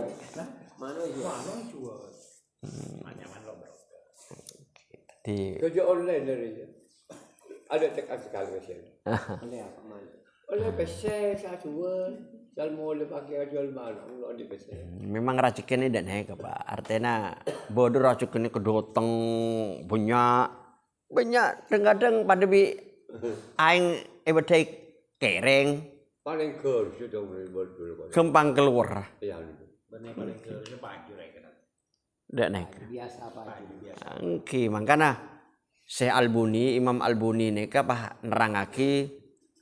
Mana jual? Mana lo berat. Di Kerja online dari dia. Ada cekak sekali pasien. Boleh apa mana? Oleh pasien saya jual. Jual mau le pakai jual mana? Lo di pasien. memang racikannya dan naik Pak. Artinya bodoh racikannya kedoteng banyak kadang pada bi aing ebedai kereng Paling ker sudah mulai berdua. kembang keluar. Ya. Benar paling ke baju kan. Dak naik. Biasa apa? Baju biasa. Oke, makanya Syekh Albuni, Imam Albuni ini apa nerangaki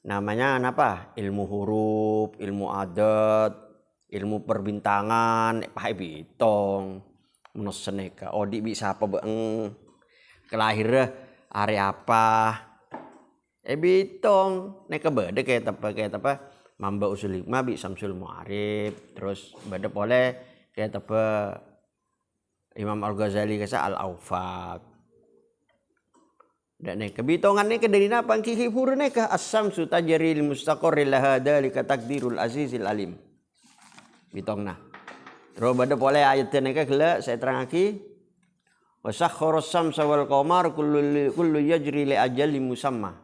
namanya apa? Ilmu huruf, ilmu adat, ilmu perbintangan, pakai bitong, menurut seneka. Odi bisa apa beng? Kelahirnya hari apa? Bitong, neka beda kayak apa? Mamba usul hikmah bi Samsul Mu'arif, terus beda boleh kayak apa? Imam Al-Ghazali kasa Al-Awfat. Dan neka bitongan neka dari napa kiki hur neka as-samsu tajri lil mustaqarril laha dalika takdirul azizil alim. Bitongna. Terus bada boleh ayat neka gela saya terangaki. Wa sakhkhara as-samsa wal qamar kullu yajri li ajali musamma.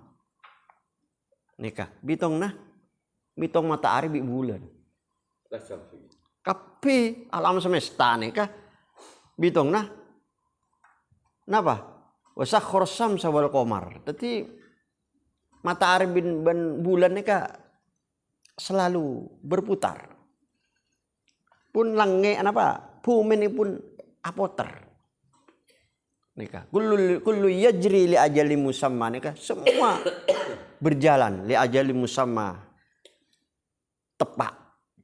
Neka bitongna. Bitong matahari bi bulan. Kapi alam semesta neka bitongna. Napa? Wasakhkhara as-samsa wal qamar. Dadi matahari bin bulan neka selalu berputar. Pun lange apa? Bumi ini pun apoter. Neka kullu yajri li ajali musamma neka semua berjalan li ajali musamma. Tepak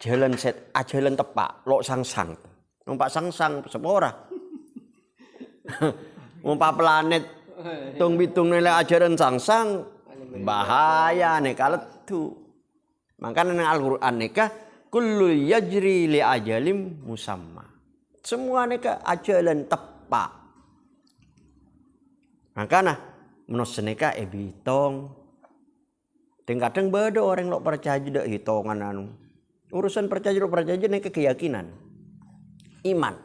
jalan set ajalan tepak lo sang-sang. Numpak sang-sang sepora. Numpak planet tung bitung nilai ajaran sang-sang bahaya nih kalau tu. Makanya nang Al-Qur'an neka kullu yajri li ajalim musamma. Semua neka ajalan tepak. Makanya menurut seneka bitong. Kadang beda orang lo percaya dak hitungan anu. Urusan percaya neka keyakinan. Iman.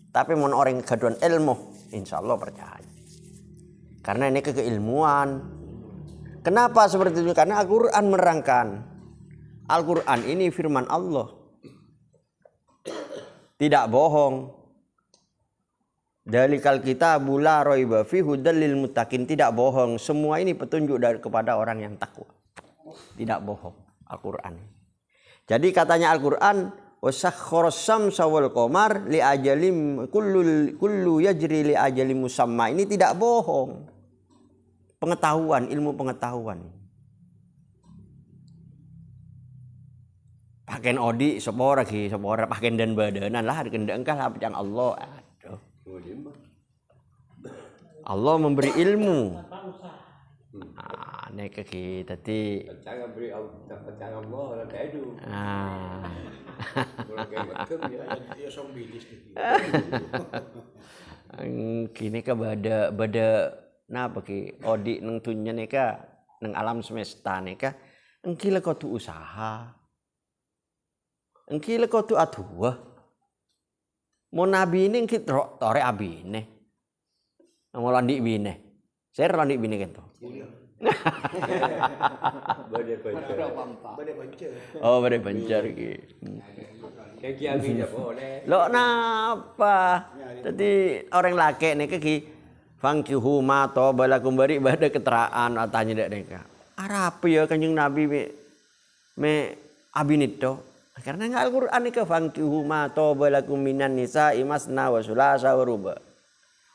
Tapi mun orang gaduhan ilmu, insyaallah percaya. Karena ini keilmuan. Kenapa seperti itu? Karena Al-Qur'an menerangkan. Al-Qur'an ini firman Allah. Tidak bohong. Dalikal kitabu la raiba fi hudal lil muttaqin, tidak bohong. Semua ini petunjuk kepada orang yang takwa. Tidak bohong Al-Qur'an. Jadi katanya Al-Qur'an wasakhkhara as-samsa wal qamar li ajalim kullu yajri li ajalim musamma. Ini tidak bohong. Pengetahuan, ilmu pengetahuan. Pakai odi sepora pakai dan badanan lah dikendeng kah lah yang Allah. Aduh. Allah memberi ilmu. Nek kita tadi. Jangan beri percaya Allah lah itu. Ya sombilis gitu. Kini ka bada napa ki odi nang tunya neka nang alam semesta neka engkila kau tu usaha. Engkila kau tu aduh. Mau nabi ini engkit tore abine. Mau landi bine. Saya landi bine kan tu. Badai Bancer. Oh, badai bancar ki. Kayak kiamin boleh. Lo napa? Tadi orang laki nih ki fangkihu ma tobalakum bari bada keteraan atanya dak neka. Arap ya Kanjeng Nabi me abinito. Karena nggak Al-Qur'an nih fangkihu ma tobalakum minan nisa imasna wa sulasa wa ruba.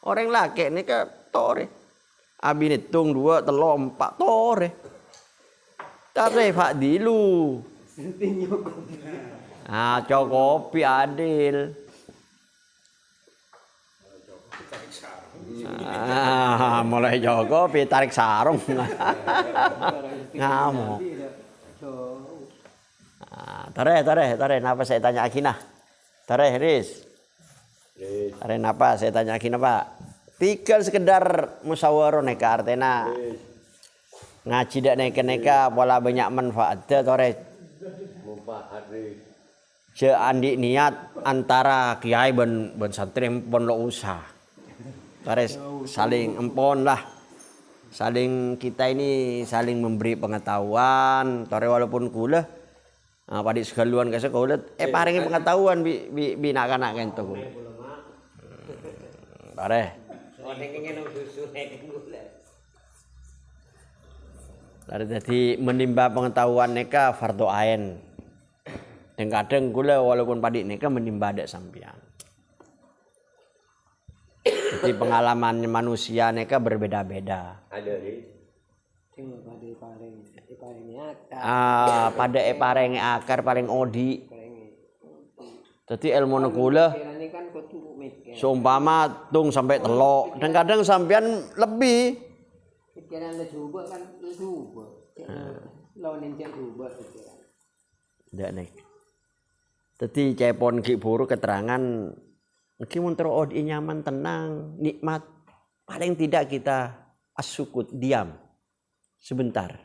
Orang laki nih ke tore. Abinitung 2, 3, 4 tore. Tare Pak Dilu. Cokopi adil. Mulai Jokopi tarik sarung. Ngamuk. Tare, napa saya tanya Akinah? Tare, Riz. Tare, napa saya tanya Akinah, Pak? Tinggal sekedar musyawarah neka artinya ngaji dak neka pola banyak manfaat tore. Manfaat ni. Je andi niat antara kiai ben santri pon lo usah. Tore saling empon lah. Saling kita ini saling memberi pengetahuan, tore walaupun kula pada segaluan kase kula paringi pengetahuan bi nak-nak ento. Tore. Jadi menimba pengetahuan neka fardu ain. Dan kadang kula walaupun padik neka menimba dak sampean. Jadi pengalaman manusia neka berbeda-beda. Ada ni. Tengok paling akar. Pada paring akar paling odi. Jadi ilmu kula Ini kan kutu mikir. seumpama tung sampai telok dan kadang sampean lebih. Pikiran le coba kan le coba. Lawan yang coba pikiran. Ndak nek. Jadi cepon ki buru keterangan ki mun odi nyaman tenang nikmat paling tidak kita asukut diam sebentar.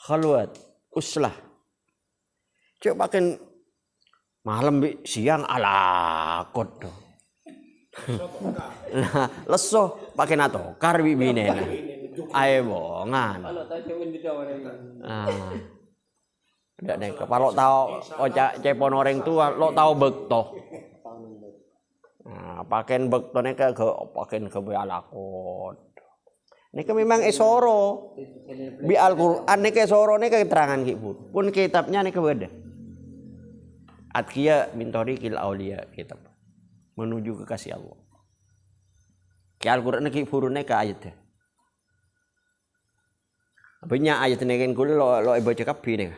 Khalwat uslah. Coba kan malam siang ala kot. Nah, leso pakai natokar bibine. Ae bongan. Kalau tak coba di orang. Ndak nek kalau tahu cepon orang tua lo tahu bekto. Nah, paken bekto nek ke paken ke alakot. Nek memang esoro. Bi Al-Qur'an nek esoro nek keterangan ki pun kitabnya nek beda. Atqiya min tariqil auliya kitab. Menuju kekasih Allah. Ki Al-Qur'an ki furune ka ayat. Banyak ayat nek kula lo baca kabeh nek.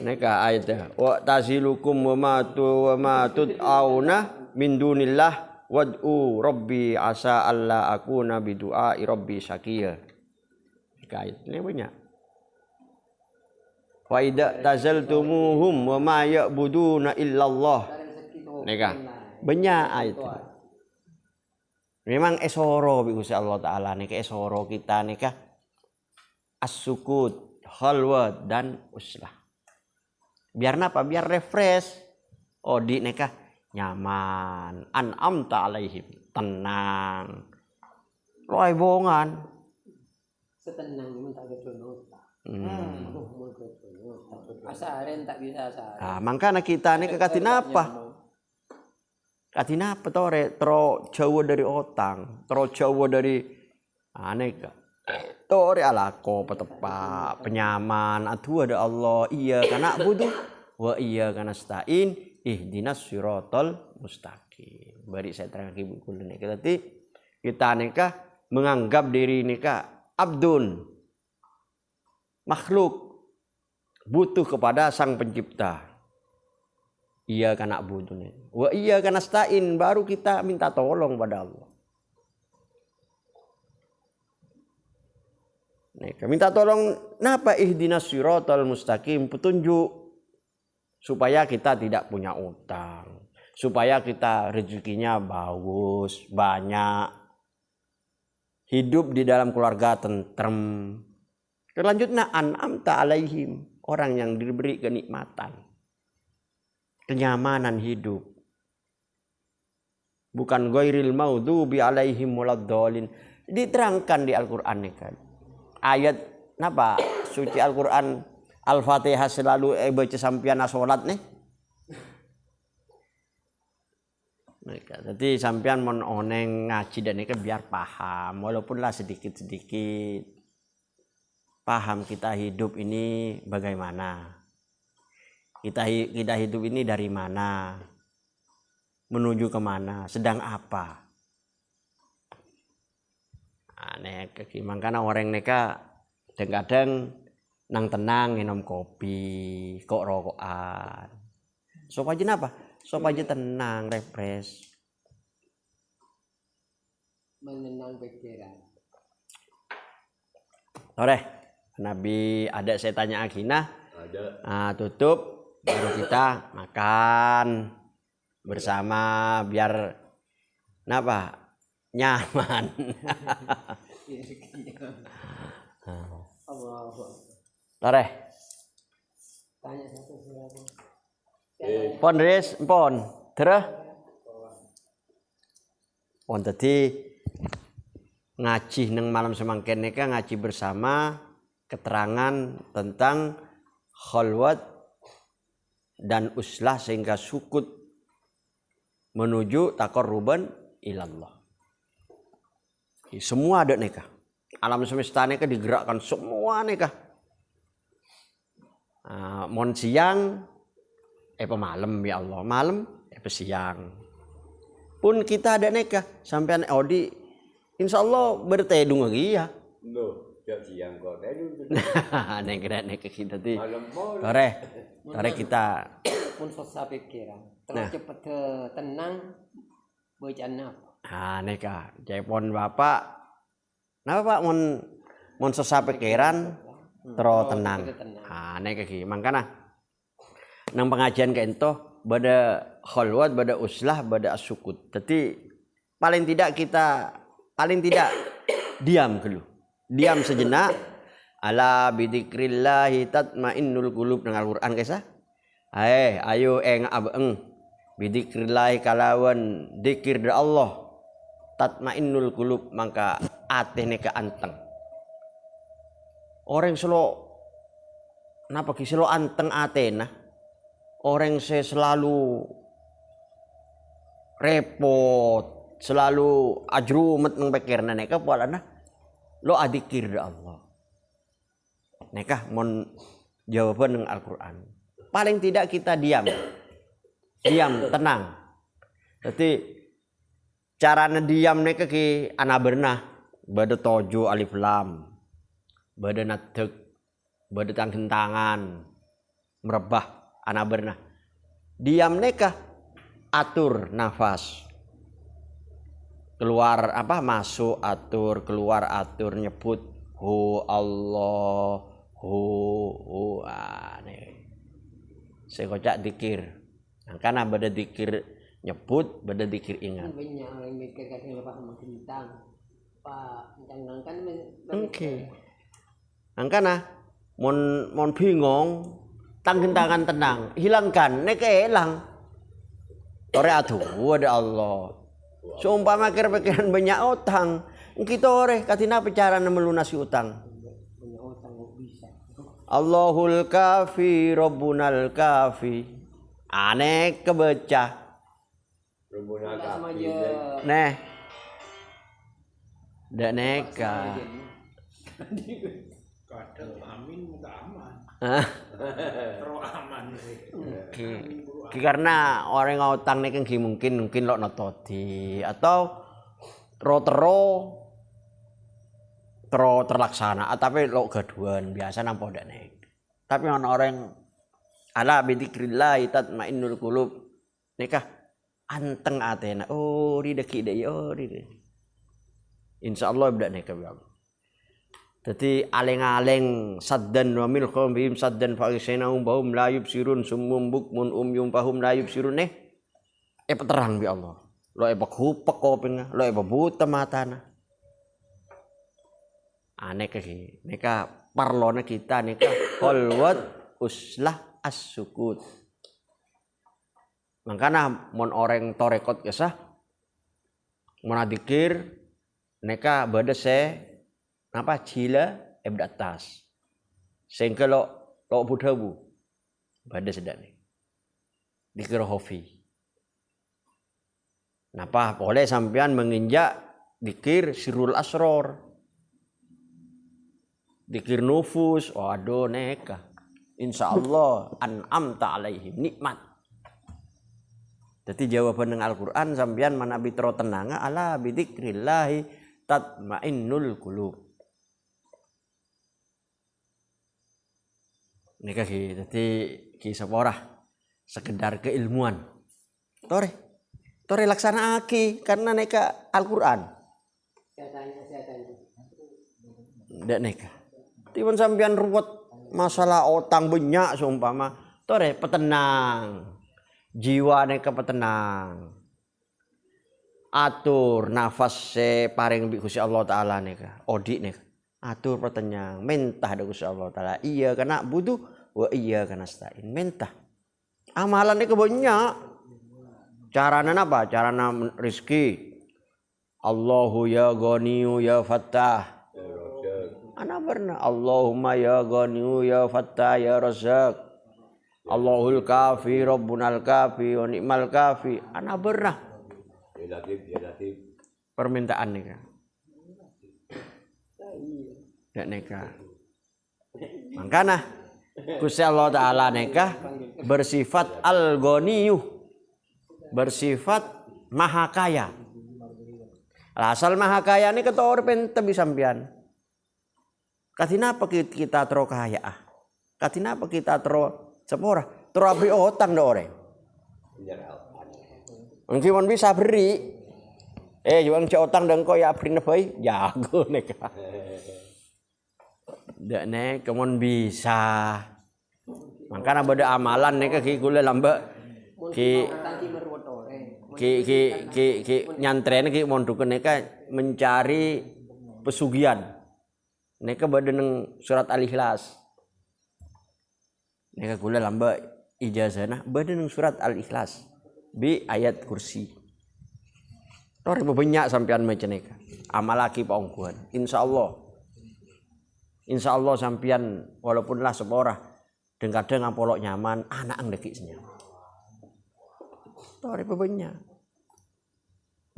Neka ayat wa tazilukum wa ma tud'auna min dunillah wad'u rabbi asa alla akuna bidu'a rabbi syaqiya. Neka ayat ini banyak. Wa idza tazaltumuhum wa ma ya'buduna illallah. Neka banyak ayat. Memang esoro bi Gusti Allah taala neka esoro kita neka as-sukut, khalwat dan uslah. Biar apa? Biar refresh. Odi neka nyaman, an'amta alaihim, tenang. Loai bongan. Setenang minta kedono. Asaren tak bisa asaren. Mangkana kita nih katina apa? Katina apa tore? Tro jauh dari otang, tro jauh dari aneka. Tore alako petepa penyaman atu ada Allah iya kana budu wa iya kana stain ihdinas siratal mustaqim. Bari saya terangkan ibu kula nek kita nikah menganggap diri nikah abdun makhluk butuh kepada sang pencipta. Iya kana budu nih. Wa iya kana stain baru kita minta tolong pada Allah. Minta tolong napa ihdinas siratal mustaqim petunjuk supaya kita tidak punya utang, supaya kita rezekinya bagus, banyak, hidup di dalam keluarga tentrem. Selanjutnya an'amta alaihim, orang yang diberi kenikmatan, kenyamanan hidup. Bukan ghairil maghdubi alaihim waladdallin. Diterangkan di Al-Qur'an nih kan. Ayat napa suci Al-Qur'an Al-Fatihah selalu baca sampeyan salat nih. Jadi sampeyan mon oneng ngaji dan ini biar paham walaupun lah sedikit-sedikit. Paham kita hidup ini bagaimana. Kita hidup ini dari mana? Menuju kemana? Sedang apa? Makanya orang neka kadang nang tenang minum kopi, kok rokokan. Sop aja apa? Sop aja tenang, refresh. Menenang pikiran. Ore, Nabi ada saya tanya Agina. Ada. Nah, tutup baru kita makan. bersama biar napa nyaman. Allah. Toreh. Tanya satu siapa? Pon Riz, pon. Terus. Pon tadi ngaji neng malam semangken nika ngaji bersama keterangan tentang khalwat dan uslah sehingga sukut menuju taqarruban ilallah. Semua ada nikah. Alam semesta nikah digerakkan semua nikah. Mon siang malam ya Allah, malam siang. Pun kita ada nikah sampean Odi insyaallah bertedung lagi ya. Loh, jam siang kok tedung. Neng kira nikah kita ti. Malam pun. Tore kita Pun susah pikiran. Terus cepet tenang bacaan apa? nikah. Jepon bapak. Napa Pak mon susah pikiran terus tenang. Nikah ki. Mangkana nang pengajian ke ento bada khalwat, bada uslah, bada asukut. Jadi paling tidak diam dulu. Diam sejenak. Ala bidzikrillahi tatmainnul qulub nang Al-Qur'an kisah. Ayo abeng bidzikrillahi kalawan zikir dari Allah tatmainnul qulub maka atene ka anteng. Orang selo napa ki selo anteng atena. Orang saya selalu repot, selalu ajrumet nang pikirna neka pualana lo adikir dari Allah. Nekah mon jawaban nang Al-Qur'an. Paling tidak kita diam, tenang. Jadi caranya diam neka ki ana bernah, bada tojo alif lam, bada natek, bada tangan, merebah ana bernah. Diam neka atur nafas. Keluar masuk atur, keluar atur, nyebut hu Allah, hu saya kocak dikir. Karena bada dikir nyebut, bada dikir ingat. Banyak orang mikir kadang lepas sama bintang. Pak, bintang kan Oke. Angkana mon bingung, tangan tenang, hilangkan, neka hilang. Tore aduh ada Allah. Seumpama pikiran banyak utang, kita ore katina cara melunasi utang. Banyak utang bisa. Allahul kafi, Rabbunal kafi. Aneh kebaca. Rumbunal kafi. Neh. Dak neka. Kadang amin muka aman. Terus aman sih. Karena orang ngutang nek mungkin lo nototi atau terlaksana tapi lo gaduan biasa nampo ndak nek. Tapi orang ala bidzikrillah tatmainnul qulub nikah anteng atena. Oh rideki deh insyaallah ndak nek ya. Jadi aleng-aleng saddan wa milqam bihim saddan fa isainahum bahum la yubsirun summum bukmun umyum fahum la yubsirun terang bi Allah. Lo hupek kopinga, lo buta matana. Aneh ki, neka parlona kita neka khalwat uslah as-sukut. Makanya mon orang torekot kesah mon adikir neka bade cila atas. Sehingga lo budhabu pada sedane. Dikira hofi. Napa boleh sampean menginjak dikir sirul asror. Dikir nufus, waduh neka. Insyaallah an'amta alaihim nikmat. Jadi jawaban dengan Al-Qur'an sampean manabi tero tenanga ala bidzikrillah tatmainnul qulub. Nika ki jadi kisah porah sekedar keilmuan. Tore laksana aki karena neka Al-Qur'an. Saya tanya. Ndak neka. Timun sampean ruwet masalah utang banyak seumpama. Tore petenang. jiwa neka petenang. Atur nafas se paring bi Gusti Allah taala neka. Odi neka. Atur pertanyaan mentah da Gusti Allah taala. Iya kana butuh wa iya kana stain. Mentah. Amalan neka banyak. Carana apa? Carana rezeki. Allahu ya Ghaniyu ya Fattah. Ana pernah Allahumma ya Ghaniyu ya Fattah ya Razzaq. Allahul kafi Rabbunal kafi wa ni'mal kafi. Ana pernah. Permintaan nika. Dak nika. Mangkana Gusti Allah taala nika bersifat al-Ghaniyyu. Bersifat maha kaya. Asal maha kaya ini ketor pentebi sampean. Katina apa kita tero kaya ah? Katina apa kita tero sepora? Tero abri otang do ore. Mungkin mon bisa beri. Juang ci otang deng ko ya abri nebai jago neka. Dak nek mon bisa. Makanya beda amalan neka ki kula lambe ki nyantren ki mondukeun neka mencari pesugihan. Neka bade nang surat Al-Ikhlas. Neka kula lamba ijazahna bade nang surat Al-Ikhlas bi ayat kursi. Tor banyak sampean maca neka. Amalaki paungkuhan. Insyaallah sampean walaupun lah sepora kadang ngampolok nyaman anak ang dekisnya. Tor banyak.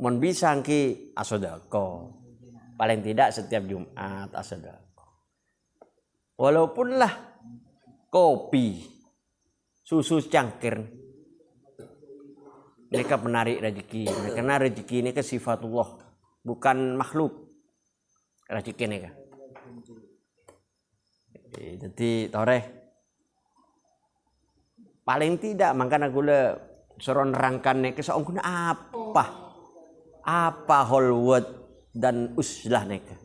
Mon bisa ki asodako. Paling tidak setiap Jumat asodako. Walaupun lah kopi, susu cangkir, mereka menarik rezeki. Karena rezeki ini ke sifatullah, bukan makhluk. Rezeki mereka. Jadi toreh. Paling tidak makanya gula suruh nerangkan mereka seorang apa Hollywood dan uslah neka.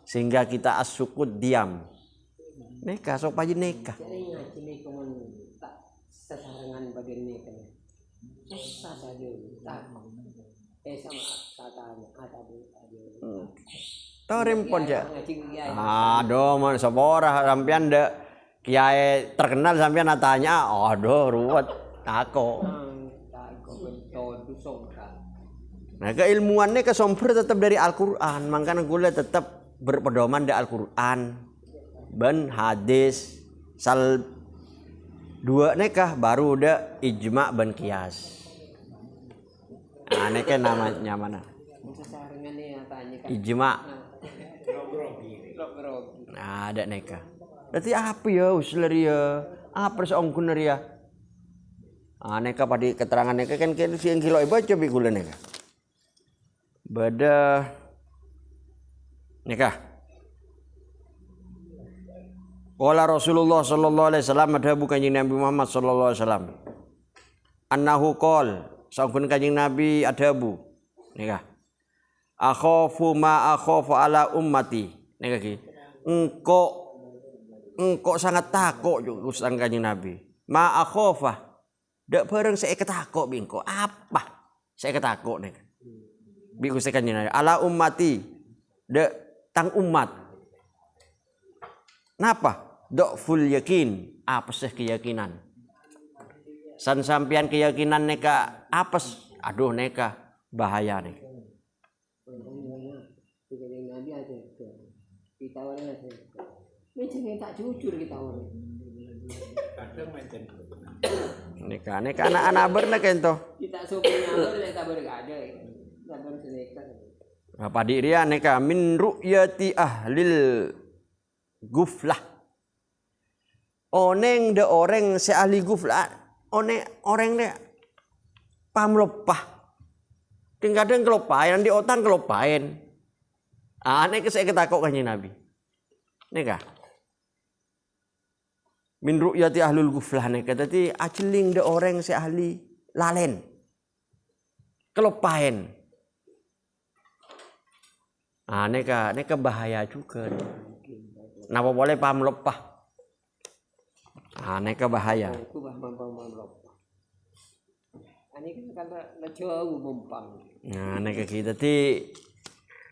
Sehingga kita asukut diam. Neka sok paji neka. Jadi ngaji neka mon tak sesarengan bagian neka. Susah saja tak. Sama satanya ada Tahu rempon ja. Aduh, mon sabora sampean de kiai terkenal sampean tanya, aduh ruwet tako. Nah, keilmuannya kesumber tetap dari Al-Qur'an, makanya gue tetap berpedoman di Al-Qur'an. Ben hadis sal dua nekah baru udah ijma ben kias. Nah, nekah namanya mana? Ijma. Nah, ada nekah. Berarti apa ya usuler ya? Apa seongkuner ya? Ah, nekah pada keterangan nekah kan siang kilo baca bikulah nekah. Bada nikah. Qala Rasulullah sallallahu alaihi wasallam ada kanjeng Nabi Muhammad sallallahu alaihi wasallam. Annahu qol, sampun kanjeng Nabi adabu. Nikah. Akhafu ma akhafu ala ummati. Nikah ki. Engko sangat takut juga sang kanjeng Nabi. Ma akhafa. Dak bareng saya ketakut bingko. Apa? Saya ketakut nih. Biku sekannya ala ummati de tang umat. Napa? Dok full yakin. Apa sih keyakinan? San sampian keyakinan neka apes. Aduh neka bahaya nih. Kita orang macam tak jujur kita orang. Neka anak-anak berna kento. Kita sopirnya kita bergada. Apa dia neka min ru'yati ahlil guflah. Oneng de orang se ahli guflah. Orang de pamlopah. Kadang kelopain di otan kelopain. Neka saya ketakut kanjeng Nabi. Neka. Min ru'yati ahlul guflah neka tadi ajeling de orang se ahli lalen. Kelopain. Neka bahaya juga. Napa boleh paham lepah? Neka bahaya. Ani kan kalau jauh mumpang. Nah, nek kita ti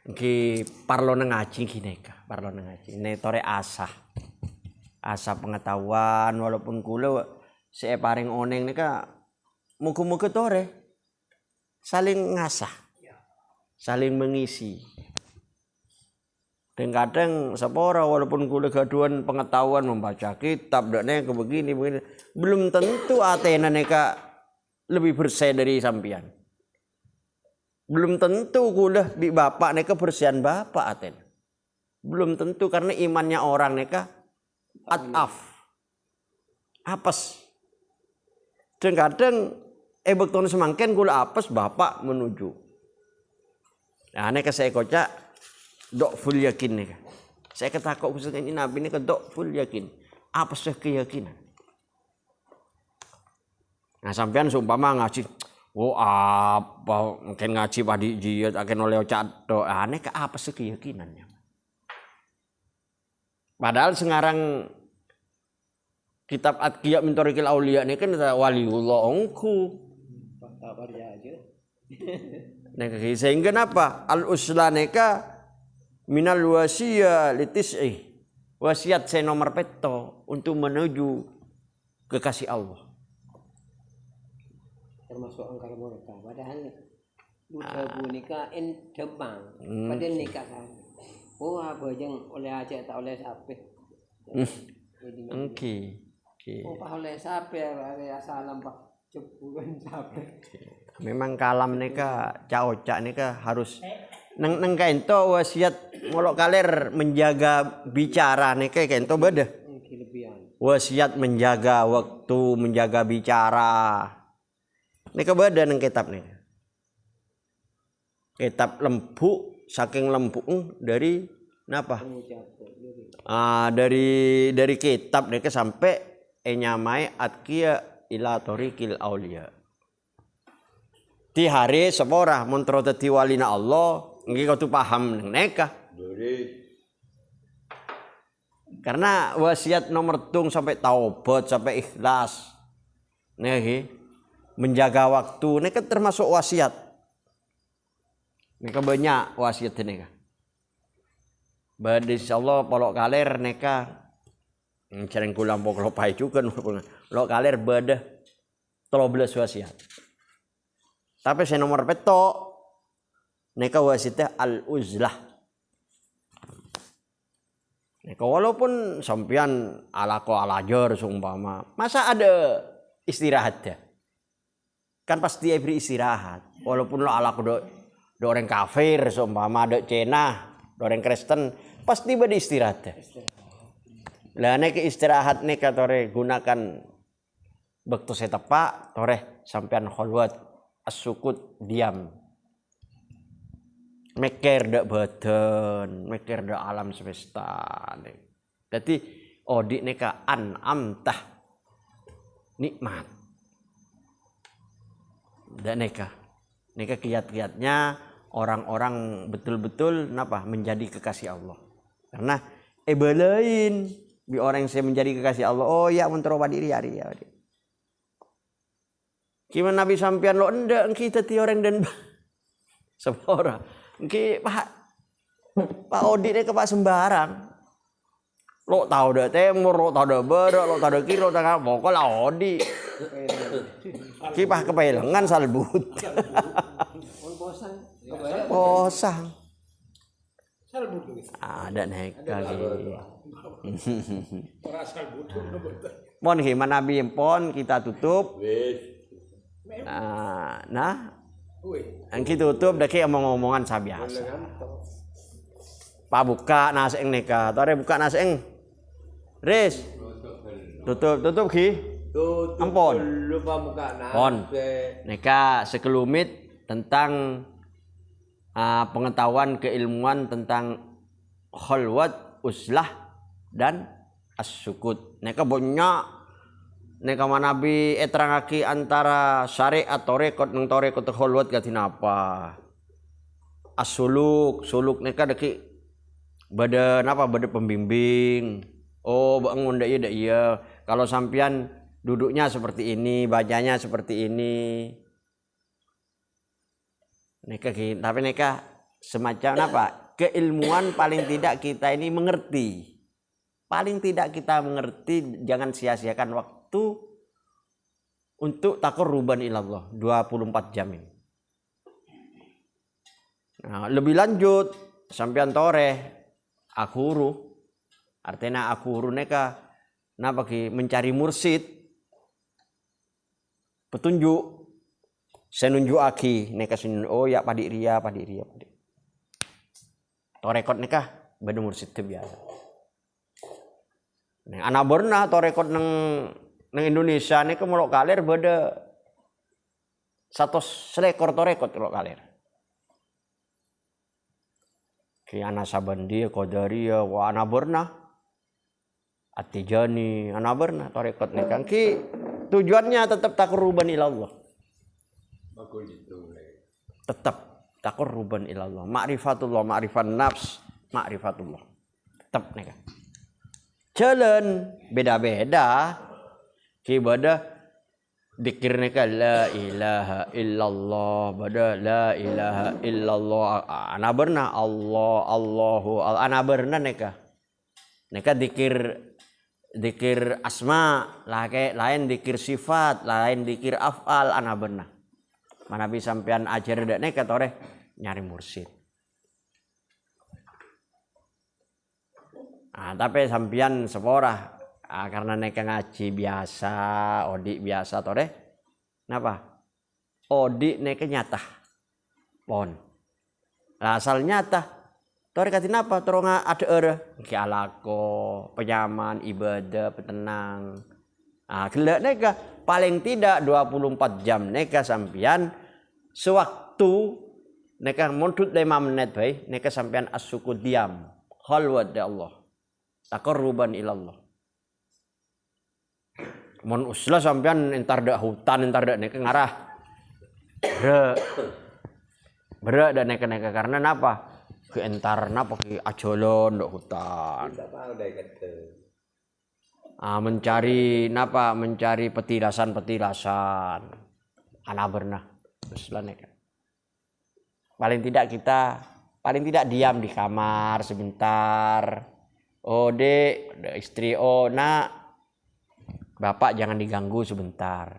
ki parlo nang ngaji gini ka, parlo nang ngaji. Nek tore asah. Asah pengetahuan walaupun kula saya paring oneng nika muga-muga tore saling ngasah. Saling mengisi. Dan kadang sepora walaupun kula gaduhan pengetahuan membaca kitab dan begini belum tentu atena neka lebih bersih dari sampian. Belum tentu kula bi bapak neka bersihan bapak aten. Belum tentu karena imannya orang neka ataf. Apes. Dan kadang bekton semangken kula apes bapak menuju. Nah, neka saya kocak dok full yakin neka. Saya ketakut khususnya ini Nabi neka dok full yakin. Apa sih keyakinan? Nah, sampean seumpama ngaji, oh apa mungkin ngaji padi jiyat akan oleh ocak do. Ah, neka apa sih keyakinannya? Padahal sekarang kitab Atqiya min Thariqil Auliya ini kan waliullah ongku. Kabar aja. Neka sehingga apa? Al-usla neka minal wasiyah litis'i. Wasiat saya nomor peto untuk menuju kekasih Allah. Termasuk angkar murka. Padahal budak nikah in Jepang. Padahal nikah kan. Oh apa yang oleh aja tak oleh sapi. Oke. Oh pak oleh sapi ya salam pak. Cepuan sapi. Memang kalam neka caocak neka harus neng kento wasiat molok kaler menjaga bicara neka kento beda. Wasiat menjaga waktu, menjaga bicara. Neka beda neng kitab neka. Kitab lembu saking lembu dari napa? Dari kitab neka sampai nyamai Atqiya ila Thariqil Auliya. Di hari sepora montro dadi walina Allah nggih kudu paham neka. Karena wasiat nomor tung sampai taubat sampai ikhlas. Nggih menjaga waktu neka termasuk wasiat. Neka banyak wasiat neka. Badhe insyaallah polok kaler neka jarang kula pokok pai juga polok kaler badah 13 wasiat. Tapi saya nomor peto neka wasitnya al-uzlah. Neka walaupun sampean alako alajar seumpama, masa ada istirahatnya? Kan pasti beri istirahat. Walaupun lo alako do orang kafir seumpama ada Cina, do orang Kristen, pasti beri istirahatnya. Lah neka istirahat neka tore gunakan bekto saya tepak tore sampean kholwat as-sukut diam. Mikir dak badan, mikir dak alam semesta. Jadi odik neka an'amtah nikmat. Dan neka kiat-kiatnya orang-orang betul-betul napa menjadi kekasih Allah. Karena belain bi orang yang saya menjadi kekasih Allah. Oh ya menteroba diri hari ya. Gimana Nabi sampean lo ndak kita ti orang dan sepora. Engki Pak Odi ke Pak sembarang. Lo tahu dah timur, lo tahu dah barat, lo tahu dah kiri, lo tahu dah pokoknya Odi. Kipah kepelengan salbut. Posang. Salbut. Ada naik kali. Ora salbut. Pon gimana Nabi pon kita tutup. Nah, yang kita tutup daki omong-omongan sabiasa. Pak buka nasi eng neka, tore buka nasi eng. Ris, tutup ki. Ampun. Pon, neka sekelumit tentang pengetahuan keilmuan tentang kholwat, uzlah dan as-sukut. Neka banyak. Neka manabi eterangaki antara syariat torekot nang torekot kholwat katin apa? As-suluk neka deki bada napa bada pembimbing. Oh bangun dak iya. Kalau sampean duduknya seperti ini, bacanya seperti ini. Tapi neka semacam apa? Keilmuan paling tidak kita ini mengerti. Paling tidak kita mengerti, jangan sia-siakan waktu untuk taqarruban ilallah 24 jam ini. Nah, lebih lanjut sampean toreh akhuru. Artinya akhuru neka napa ki mencari mursid. Petunjuk. Saya nunjuk aki neka oh ya padik ria. Torekot neka beda mursid biasa. Neng anak berna torekot neng Indonesia neka mulok kalir beda 100 selekor torekot mulok kalir. Ki anak Sabandi, Qadariyah, wa anak berna At-Tijani, anak berna torekot neka ki tujuannya tetap taqarruban ilallah. Bagus itu. Tetap taqarruban ilallah, ma'rifatullah, ma'rifat nafs, ma'rifatullah. Tetap neka. Jalan beda-beda. Ki bada dikir neka la ilaha illallah, bada la ilaha illallah. Ana berna Allah, Allahu, ana berna neka. Neka dikir asma, lain dikir sifat, lain dikir af'al, ana berna. Mana bisa sampean ajar dak neka toreh nyari mursid. Tapi sampean seporah karena neka ngaji biasa, odik biasa toreh. Napa? Odik neka nyata. Pon. Asal nyata. Toreh kati napa? Toronga ada era. Ki alako, penyaman, ibadah, petenang. Gelak neka paling tidak 24 jam neka sampean sewaktu neka montut 5 menit bae neka sampean as-suku diam khalwat ya Allah taqarruban ilallah. Mon uslah sampean entar dak hutan entar dak neka ngarah berak dan neka karena napa ke entar napa ke ajolon dak hutan. Mencari petilasan ana bernah terus lah neka. Paling tidak diam di kamar sebentar. Oh dek, istri nak, bapak jangan diganggu sebentar.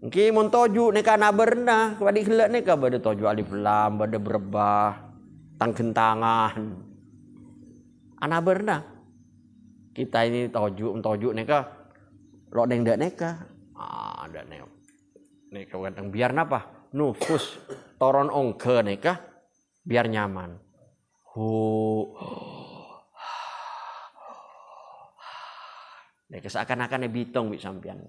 Niki mun toju neka ana bernah kepada gelak neka bade toju alif lam bade berebah tanggentangan. Ana bernah kita ini toju neka lo deng dak neka dak neka kadang biar napa nufus toron ongke neka biar nyaman neka seakan-akan bitong bi sampean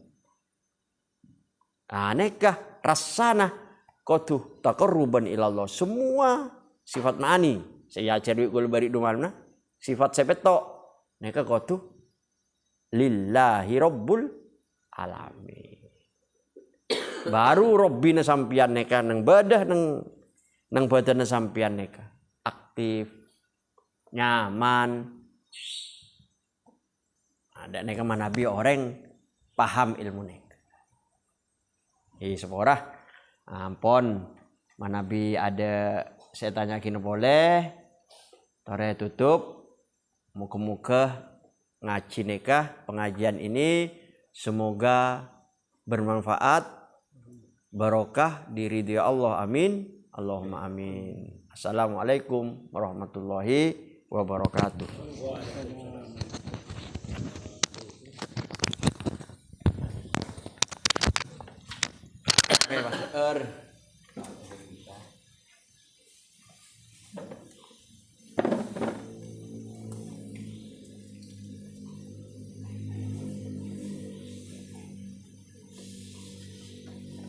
neka rasana kotu taqarruban ilallah semua sifat ma'ani saya cari gol bari dumana sifat sepetok neka kotu lillahi rabbul alamin. Baru robbina sampian neka nang badah nang badana sampian neka aktif nyaman. Ada neka manabi orang paham ilmu neka. Seporah ampun manabi ada saya tanya kini boleh tore tutup. Muka-muka ngaji neka pengajian ini semoga bermanfaat barokah diridhoi Allah amin Allahumma amin. Assalamualaikum warahmatullahi wabarakatuh. Oke, Mas.